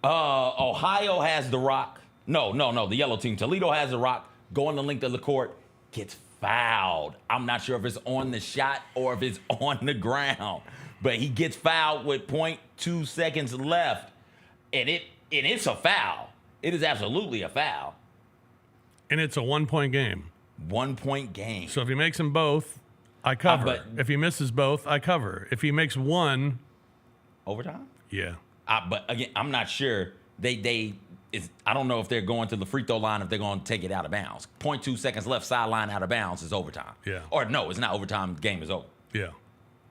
Ohio has the rock. No, the yellow team. Toledo has the rock. Going the length of the court, gets fouled. I'm not sure if it's on the shot or if it's on the ground. But he gets fouled with 0.2 seconds left, and it's a foul. It is absolutely a foul. And it's a 1-point game. 1-point game. So if he makes them both, I cover. If he misses both, I cover. If he makes one, overtime? Yeah. But again, I'm not sure. I don't know if they're going to the free throw line, if they're going to take it out of bounds. 0.2 seconds left, sideline out of bounds is overtime. Yeah. Or no, it's not overtime. The game is over. Yeah.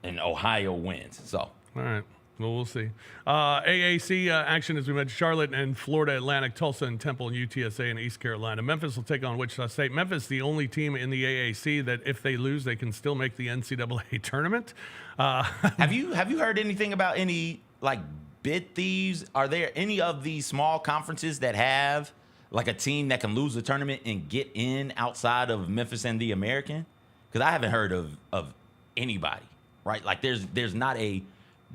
And Ohio wins. So. All right. Well, we'll see. AAC action, as we mentioned, Charlotte and Florida Atlantic, Tulsa and Temple and UTSA and East Carolina. Memphis will take on Wichita State. Memphis, the only team in the AAC that if they lose, they can still make the NCAA tournament. Have you heard anything about any like bid thieves? Are there any of these small conferences that have like a team that can lose the tournament and get in outside of Memphis and the American? Because I haven't heard of anybody. Right, like there's not a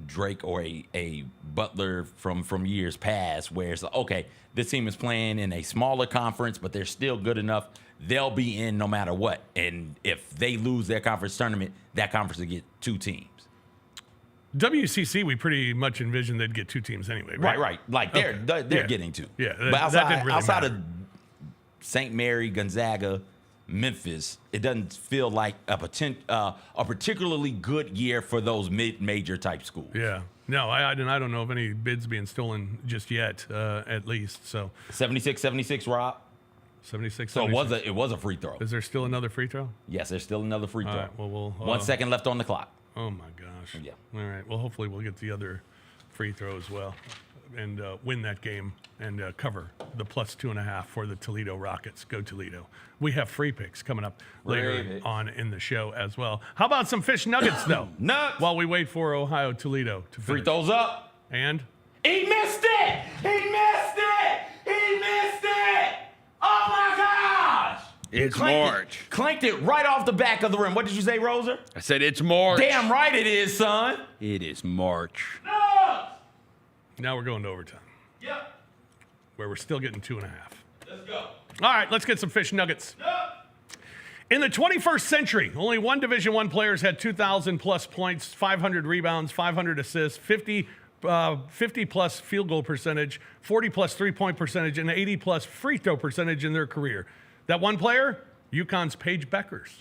Drake or a Butler from years past where it's like, okay, this team is playing in a smaller conference, but they're still good enough. They'll be in no matter what. And if they lose their conference tournament, that conference will get 2 teams. WCC, we pretty much envisioned they'd get 2 teams anyway, right? Right. Like they're getting 2. Yeah, but outside matter. of St. Mary, Gonzaga, Memphis, it doesn't feel like a particularly good year for those mid-major type schools. Yeah. No, I don't know of any bids being stolen just yet, at least. So 76-76, Rob. 76. So it was a free throw. Is there still another free throw? Yes, there's still another free throw. All right, well, 1 second left on the clock. Oh my gosh. Yeah. All right. Well, hopefully we'll get the other free throw as well, and win that game and cover the +2.5 for the Toledo Rockets. Go Toledo. We have free picks coming up later on in the show as well. How about some fish nuggets, though? Nuts! While we wait for Ohio Toledo to finish. Free throws up. And? He missed it! He missed it! He missed it! Oh my gosh! It's March. Clanked it right off the back of the rim. What did you say, Roser? I said it's March. Damn right it is, son. It is March. Now we're going to overtime. Yep. Where we're still getting 2.5. Let's go. All right, let's get some fish nuggets. In the 21st century, only one Division I player has had 2,000 plus points, 500 rebounds, 500 assists, 50 plus field goal percentage, 40 plus 3-point percentage, and 80 plus free throw percentage in their career. That one player, UConn's Paige Beckers.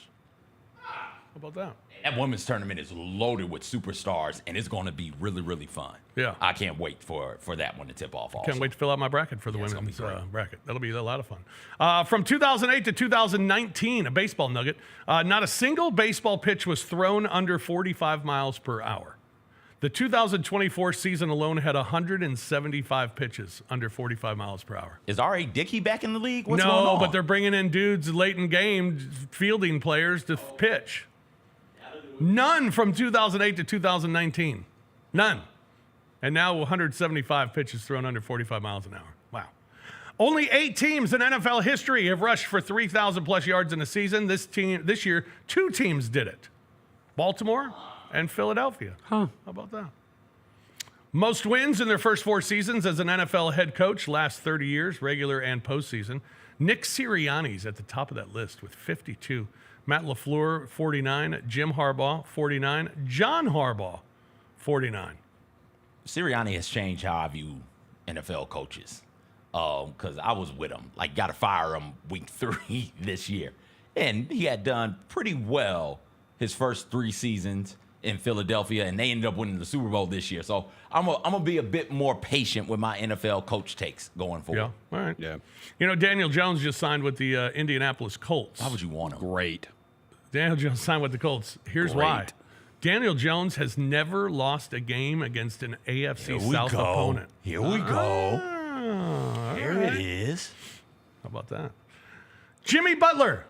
How about that? That women's tournament is loaded with superstars, and it's going to be really, really fun. Yeah. I can't wait for that one to tip off also. Can't wait to fill out my bracket for the women's bracket. That'll be a lot of fun. From 2008 to 2019, a baseball nugget, not a single baseball pitch was thrown under 45 miles per hour. The 2024 season alone had 175 pitches under 45 miles per hour. Is R.A. Dickey back in the league? What's going on? No, but they're bringing in dudes late in game, fielding players to pitch. None from 2008 to 2019. None. And now 175 pitches thrown under 45 miles an hour. Wow. Only 8 teams in NFL history have rushed for 3,000 plus yards in a season. This year, 2 teams did it. Baltimore and Philadelphia. How about that? Most wins in their first 4 seasons as an NFL head coach, last 30 years, regular and postseason. Nick Sirianni's at the top of that list with 52. Matt LaFleur, 49. Jim Harbaugh, 49. John Harbaugh, 49. Sirianni has changed how I view NFL coaches. Because I was with him. Like, got to fire him week 3 this year. And he had done pretty well his first 3 seasons in Philadelphia, and they ended up winning the Super Bowl this year. So I'm going to be a bit more patient with my NFL coach takes going forward. Yeah, all right. Yeah. You know, Daniel Jones just signed with the Indianapolis Colts. How would you want him? Great. Daniel Jones signed with the Colts. Here's why. Daniel Jones has never lost a game against an AFC South opponent. Here we go. Oh, There right. it is. How about that? Jimmy Butler.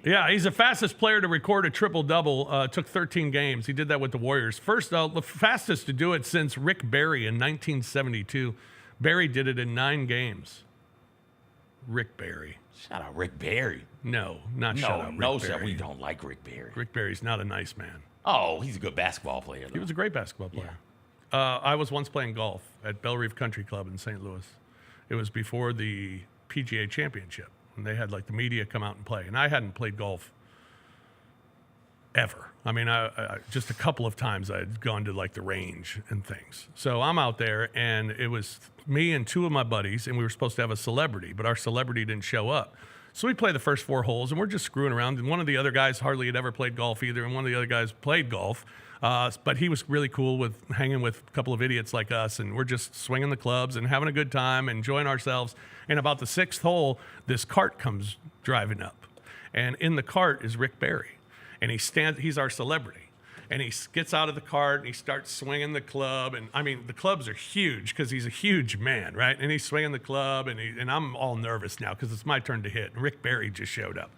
Yeah, he's the fastest player to record a triple-double. Took 13 games. He did that with the Warriors. First, the fastest to do it since Rick Barry in 1972. Barry did it in 9 games. Rick Barry. Shout out Rick Barry. No, not shout out Rick No, Barry. we don't like Rick Barry. Rick Barry's not a nice man. Oh, he's a good basketball player, though. He was a great basketball player. I was once playing golf at Belle Reef Country Club in St. Louis. It was before the PGA Championship, and they had like the media come out and play. And I hadn't played golf ever. I mean, I just a couple of times I had gone to like the range and things. So I'm out there, and it was me and 2 of my buddies, and we were supposed to have a celebrity, but our celebrity didn't show up. So we play the first 4 holes, and we're just screwing around. And one of the other guys hardly had ever played golf either, and one of the other guys played golf. But he was really cool with hanging with a couple of idiots like us, and we're just swinging the clubs and having a good time, enjoying ourselves. And about the 6th hole, this cart comes driving up, and in the cart is Rick Barry, and he's our celebrity. And he gets out of the cart and he starts swinging the club. And I mean, the clubs are huge because he's a huge man, right? And he's swinging the club, and I'm all nervous now because it's my turn to hit. And Rick Barry just showed up.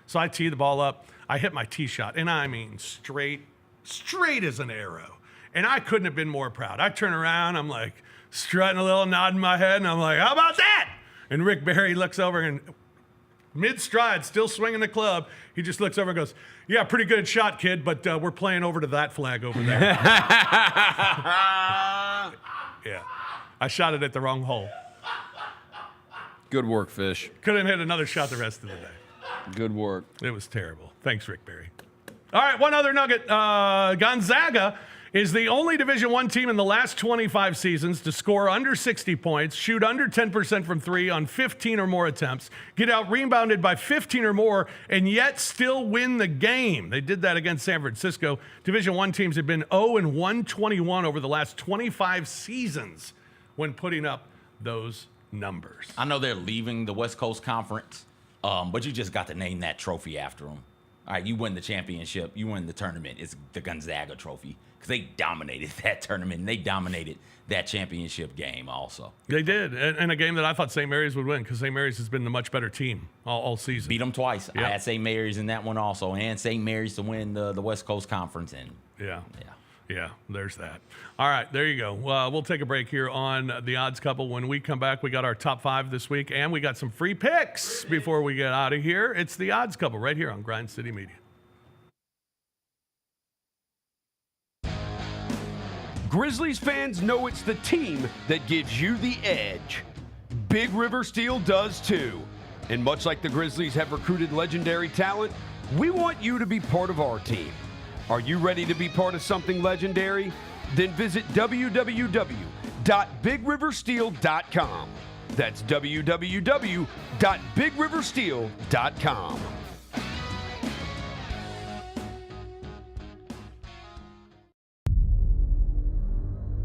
So I tee the ball up. I hit my tee shot, and I mean straight as an arrow. And I couldn't have been more proud. I turn around, I'm like strutting a little, nodding my head, and I'm like, how about that? And Rick Barry looks over and mid-stride, still swinging the club, he just looks over and goes, yeah, pretty good shot, kid, but we're playing over to that flag over there. Yeah. I shot it at the wrong hole. Good work, Fish. Couldn't hit another shot the rest of the day. Good work. It was terrible. Thanks, Rick Barry. All right, one other nugget. Gonzaga is the only Division I team in the last 25 seasons to score under 60 points, shoot under 10% from 3 on 15 or more attempts, get out rebounded by 15 or more, and yet still win the game. They did that against San Francisco. Division I teams have been 0-121 over the last 25 seasons when putting up those numbers. I know they're leaving the West Coast Conference, but you just got to name that trophy after them. All right, you win the championship, you win the tournament. It's the Gonzaga trophy because they dominated that tournament and they dominated that championship game also. They did, and a game that I thought St. Mary's would win because St. Mary's has been the much better team all season. Beat them twice. Yep. I had St. Mary's in that one also, and St. Mary's to win the West Coast Conference. And Yeah, there's that. All right, there you go. We'll take a break here on The Odds Couple. When we come back, we got our top 5 this week, and we got some free picks before we get out of here. It's The Odds Couple right here on Grind City Media. Grizzlies fans know it's the team that gives you the edge. Big River Steel does too. And much like the Grizzlies have recruited legendary talent, we want you to be part of our team. Are you ready to be part of something legendary? Then visit www.bigriversteel.com. That's www.bigriversteel.com.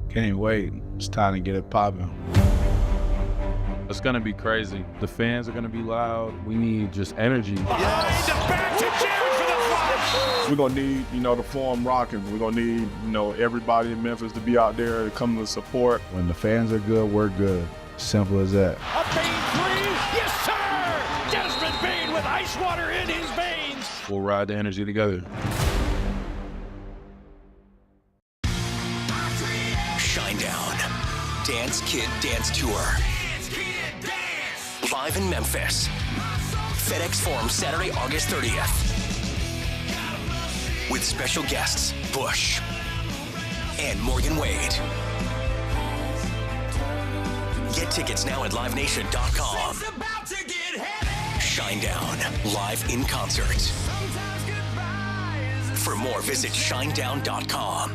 Can't wait. It's time to get it popping. It's going to be crazy. The fans are going to be loud. We need just energy. We're going to need, the Forum rocking. We're going to need, everybody in Memphis to be out there to come to support. When the fans are good, we're good. Simple as that. A Bane 3, yes sir! Desmond Bane with ice water in his veins. We'll ride the energy together. Shinedown. Dance Kid Dance Tour. Live in Memphis. FedEx Forum Saturday, August 30th. With special guests, Bush and Morgan Wade. Get tickets now at LiveNation.com. Shinedown, live in concert. For more, visit Shinedown.com.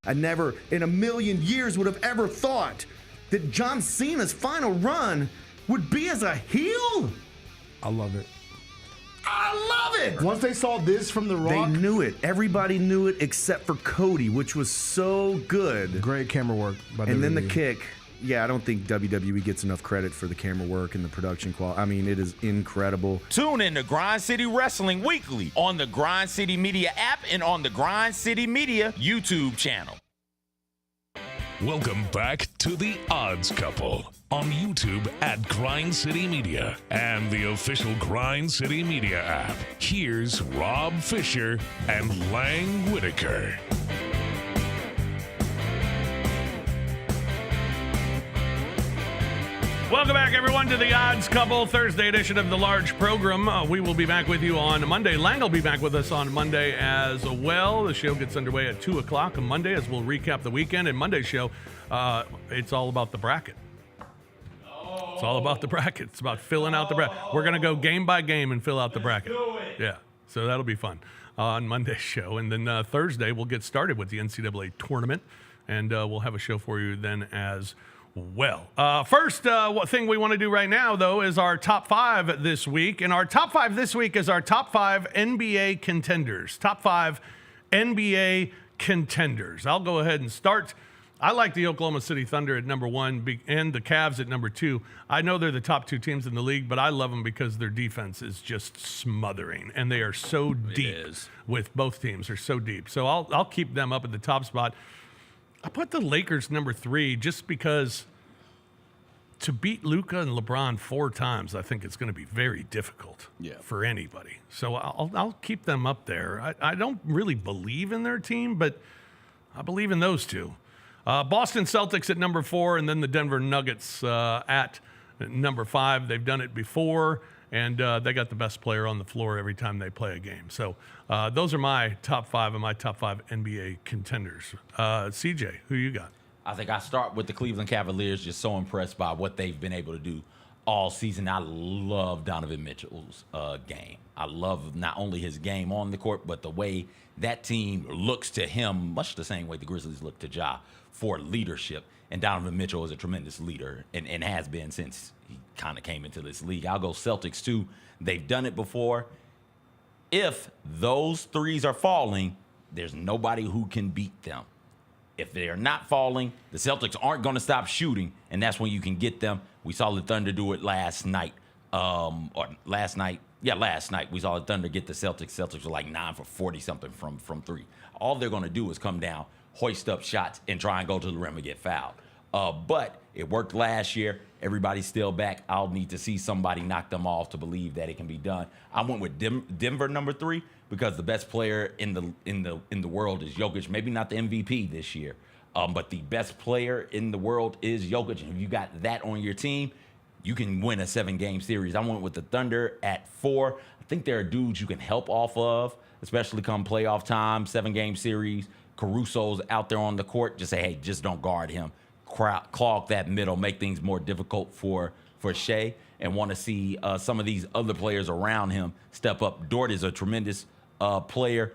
I never in a million years would have ever thought that John Cena's final run would be as a heel. I love it. I love it. Once they saw this from The Rock, they knew it. Everybody knew it except for Cody, which was so good. Great camera work by And WWE. then the kick. Yeah, I don't think WWE gets enough credit for the camera work and the production quality. I mean, it is incredible. Tune in to Grind City Wrestling weekly on the Grind City Media app and on the Grind City Media YouTube channel. Welcome back to The Odds Couple on YouTube at Grind City Media and the official Grind City Media app. Here's Rob Fisher and Lang Whitaker. Welcome back, everyone, to the Odds Couple Thursday edition of the large program. We will be back with you on Monday. Lang will be back with us on Monday as well. The show gets underway at 2 o'clock on Monday as we'll recap the weekend. And Monday's show, it's all about the bracket. It's all about the bracket. It's about filling out the bracket. We're going to go game by game and fill out the bracket. Yeah, so that'll be fun on Monday's show. And then Thursday, we'll get started with the NCAA tournament. And we'll have a show for you then as well. First thing we want to do right now, though, is our top 5 this week. And our top 5 this week is our top 5 NBA contenders. Top 5 NBA contenders. I'll go ahead and start. I like the Oklahoma City Thunder at number 1 and the Cavs at number 2. I know they're the top 2 teams in the league, but I love them because their defense is just smothering. And they are so deep with both teams. They're so deep. So I'll keep them up at the top spot. I put the Lakers number 3 just because to beat Luka and LeBron 4 times, I think it's going to be very difficult for anybody. So I'll keep them up there. I don't really believe in their team, but I believe in those two. Boston Celtics at number 4, and then the Denver Nuggets at number 5. They've done it before, and they got the best player on the floor every time they play a game. So those are my top 5 and my top 5 NBA contenders. CJ, who you got? I think I start with the Cleveland Cavaliers, just so impressed by what they've been able to do all season. I love Donovan Mitchell's game. I love not only his game on the court, but the way that team looks to him, much the same way the Grizzlies look to Ja for leadership. And Donovan Mitchell is a tremendous leader and has been since he kind of came into this league. I'll go Celtics too. They've done it before. If those threes are falling, there's nobody who can beat them. If they are not falling, the Celtics aren't going to stop shooting, and that's when you can get them. We saw the Thunder do it last night. Last night we saw the Thunder get the Celtics. Celtics were like 9 for 40-something from 3. All they're going to do is come down, hoist up shots, and try and go to the rim and get fouled. But it worked last year. Everybody's still back. I'll need to see somebody knock them off to believe that it can be done. I went with Denver number 3 because the best player in the world is Jokic. Maybe not the MVP this year, but the best player in the world is Jokic. And if you got that on your team, you can win a 7-game series. I went with the Thunder at 4. I think there are dudes you can help off of, especially come playoff time, 7-game series. Caruso's out there on the court. Just say, hey, just don't guard him. Clog that middle, make things more difficult for Shea, and want to see some of these other players around him step up. Dort is a tremendous player.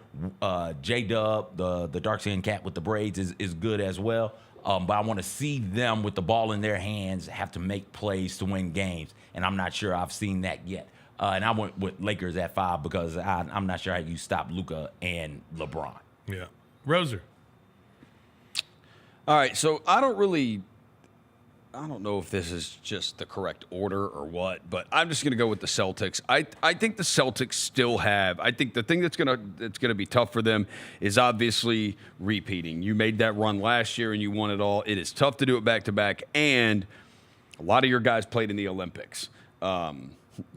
J-Dub, the dark-skinned cat with the braids, is good as well. But I want to see them with the ball in their hands have to make plays to win games, and I'm not sure I've seen that yet. And I went with Lakers at 5 because I'm not sure how you stop Luka and LeBron. Yeah. Roser. All right, so I don't know if this is just the correct order or what, but I'm just going to go with the Celtics. I think the Celtics still have. I think the thing that's going to be tough for them is obviously repeating. You made that run last year and you won it all. It is tough to do it back to back, and a lot of your guys played in the Olympics.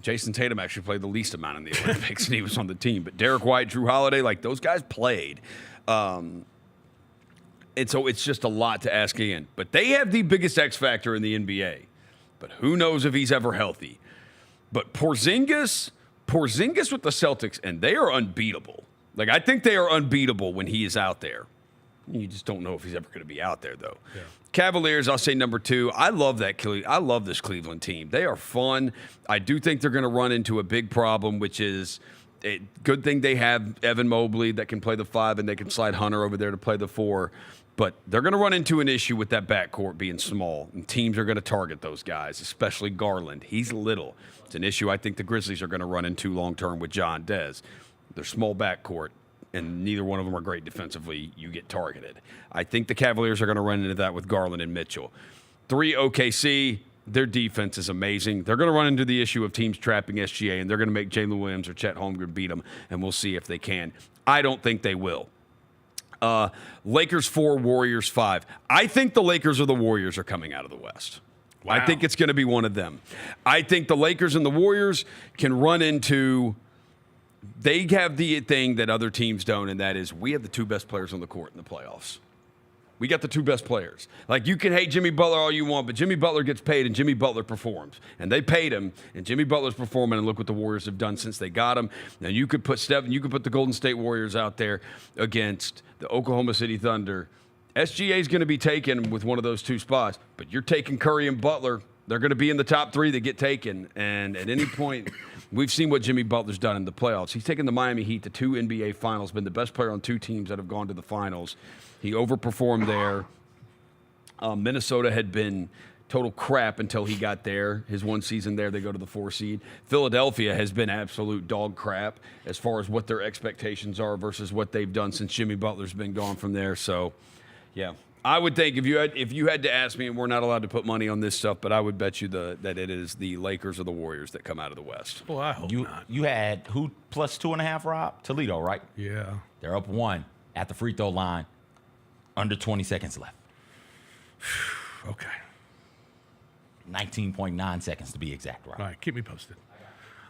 Jason Tatum actually played the least amount in the Olympics, and he was on the team. But Derek White, Drew Holiday, like those guys played. And so it's just a lot to ask in. But they have the biggest X factor in the NBA. But who knows if he's ever healthy. But Porzingis with the Celtics, and they are unbeatable. Like, I think they are unbeatable when he is out there. You just don't know if he's ever going to be out there, though. Yeah. Cavaliers, I'll say number 2. I love this Cleveland team. They are fun. I do think they're going to run into a big problem, which is a good thing they have Evan Mobley that can play the 5, and they can slide Hunter over there to play the 4. But they're going to run into an issue with that backcourt being small, and teams are going to target those guys, especially Garland. He's little. It's an issue I think the Grizzlies are going to run into long-term with John Dez. They're small backcourt, and neither one of them are great defensively. You get targeted. I think the Cavaliers are going to run into that with Garland and Mitchell. 3, OKC. Their defense is amazing. They're going to run into the issue of teams trapping SGA, and they're going to make Jalen Williams or Chet Holmgren beat them, and we'll see if they can. I don't think they will. Lakers 4, Warriors 5. I think the Lakers or the Warriors are coming out of the West. Wow. I think it's going to be one of them. I think the Lakers and the Warriors can run into – they have the thing that other teams don't, and that is we have the 2 best players on the court in the playoffs. We got the 2 best players. Like, you can hate Jimmy Butler all you want, but Jimmy Butler gets paid and Jimmy Butler performs. And they paid him, and Jimmy Butler's performing, and look what the Warriors have done since they got him. Now, you could put the Golden State Warriors out there against the Oklahoma City Thunder. SGA is going to be taken with one of those 2 spots, but you're taking Curry and Butler. They're going to be in the top 3 that get taken. And at any point, we've seen what Jimmy Butler's done in the playoffs. He's taken the Miami Heat to 2 NBA finals, been the best player on 2 teams that have gone to the finals. He overperformed there. Minnesota had been total crap until he got there. His 1 season there, they go to the 4 seed. Philadelphia has been absolute dog crap as far as what their expectations are versus what they've done since Jimmy Butler's been gone from there. So, yeah. I would think if you had to ask me, and we're not allowed to put money on this stuff, but I would bet you that it is the Lakers or the Warriors that come out of the West. Well, I hope not. You had who plus 2.5, Rob? Toledo, right? Yeah. They're up 1 at the free throw line. Under 20 seconds left. Okay. 19.9 seconds to be exact, Rob. All right, keep me posted.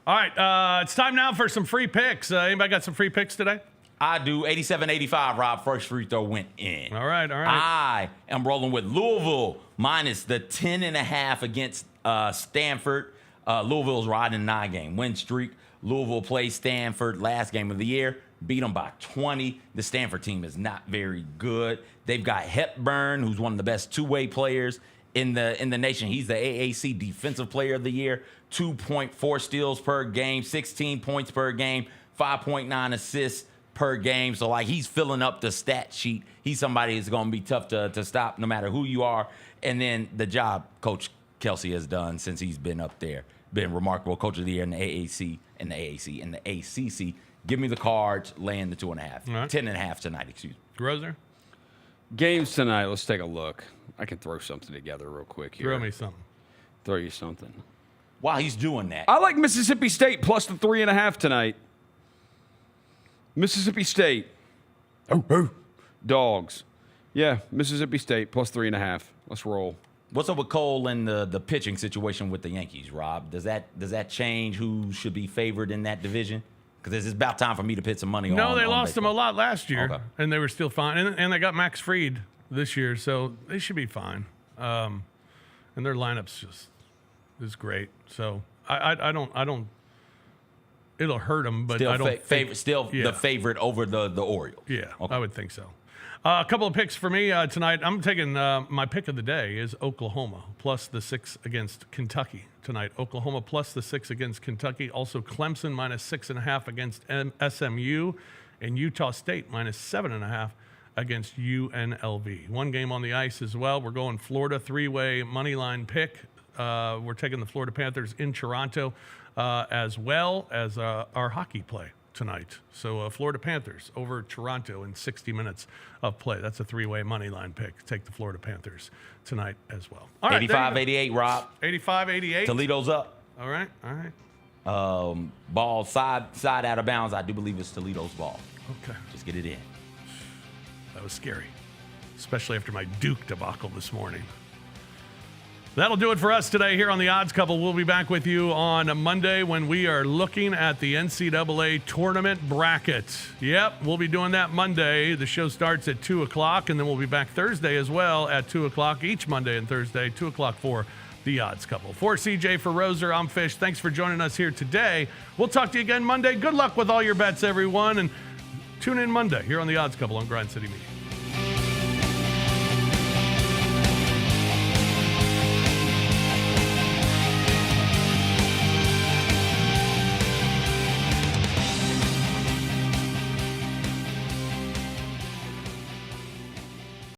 All right, it's time now for some free picks. Anybody got some free picks today? I do. 87-85, Rob. First free throw went in. All right. I am rolling with Louisville minus the 10.5 against Stanford. Louisville's riding a 9-game win streak. Louisville plays Stanford last game of the year. Beat them by 20. The Stanford team is not very good. They've got Hepburn, who's one of the best 2-way players in the nation. He's the AAC Defensive Player of the Year. 2.4 steals per game, 16 points per game, 5.9 assists per game. So, like, he's filling up the stat sheet. He's somebody that's going to be tough to stop no matter who you are. And then the job Coach Kelsey has done since he's been up there. Been remarkable. Coach of the Year in the AAC and the AAC and the ACC. Give me the Cards, laying the 2.5. Right. 10.5 tonight, excuse me. Grozer? Games tonight. Let's take a look. I can throw something together real quick here. Throw me something. Throw you something. While he's doing that. I like Mississippi State plus the 3.5 tonight. Mississippi State. Oh. Dogs. Yeah, Mississippi State plus 3.5. Let's roll. What's up with Cole and the pitching situation with the Yankees, Rob? Does that change who should be favored in that division? Because it's about time for me to put some money on. No, they lost baseball. them a lot last year, okay. And they were still fine. And they got Max Fried this year, so they should be fine. And their lineup's just is great. So I don't. It'll hurt them, but still I don't. The favorite over the Orioles. Yeah, okay. I would think so. A couple of picks for me tonight. I'm taking my pick of the day is Oklahoma plus the 6 against Kentucky tonight. Oklahoma plus the 6 against Kentucky. Also Clemson minus 6.5 against SMU, and Utah State minus 7.5 against UNLV. 1 game on the ice as well. We're going Florida 3-way money line pick. We're taking the Florida Panthers in Toronto as well as our hockey play tonight. So Florida Panthers over Toronto in 60 minutes of play. That's a 3-way money line pick. Take the Florida Panthers tonight as well. All right, 85-88, Rob. 85-88. Toledo's up. All right. Ball side out of bounds. I do believe it's Toledo's ball. Okay. Just get it in. That was scary, especially after my Duke debacle this morning. That'll do it for us today here on The Odds Couple. We'll be back with you on Monday when we are looking at the NCAA tournament bracket. Yep, we'll be doing that Monday. The show starts at 2 o'clock, and then we'll be back Thursday as well at 2 o'clock each Monday and Thursday, 2 o'clock for The Odds Couple. For CJ, for Roser, I'm Fish. Thanks for joining us here today. We'll talk to you again Monday. Good luck with all your bets, everyone, and tune in Monday here on The Odds Couple on Grind City Media.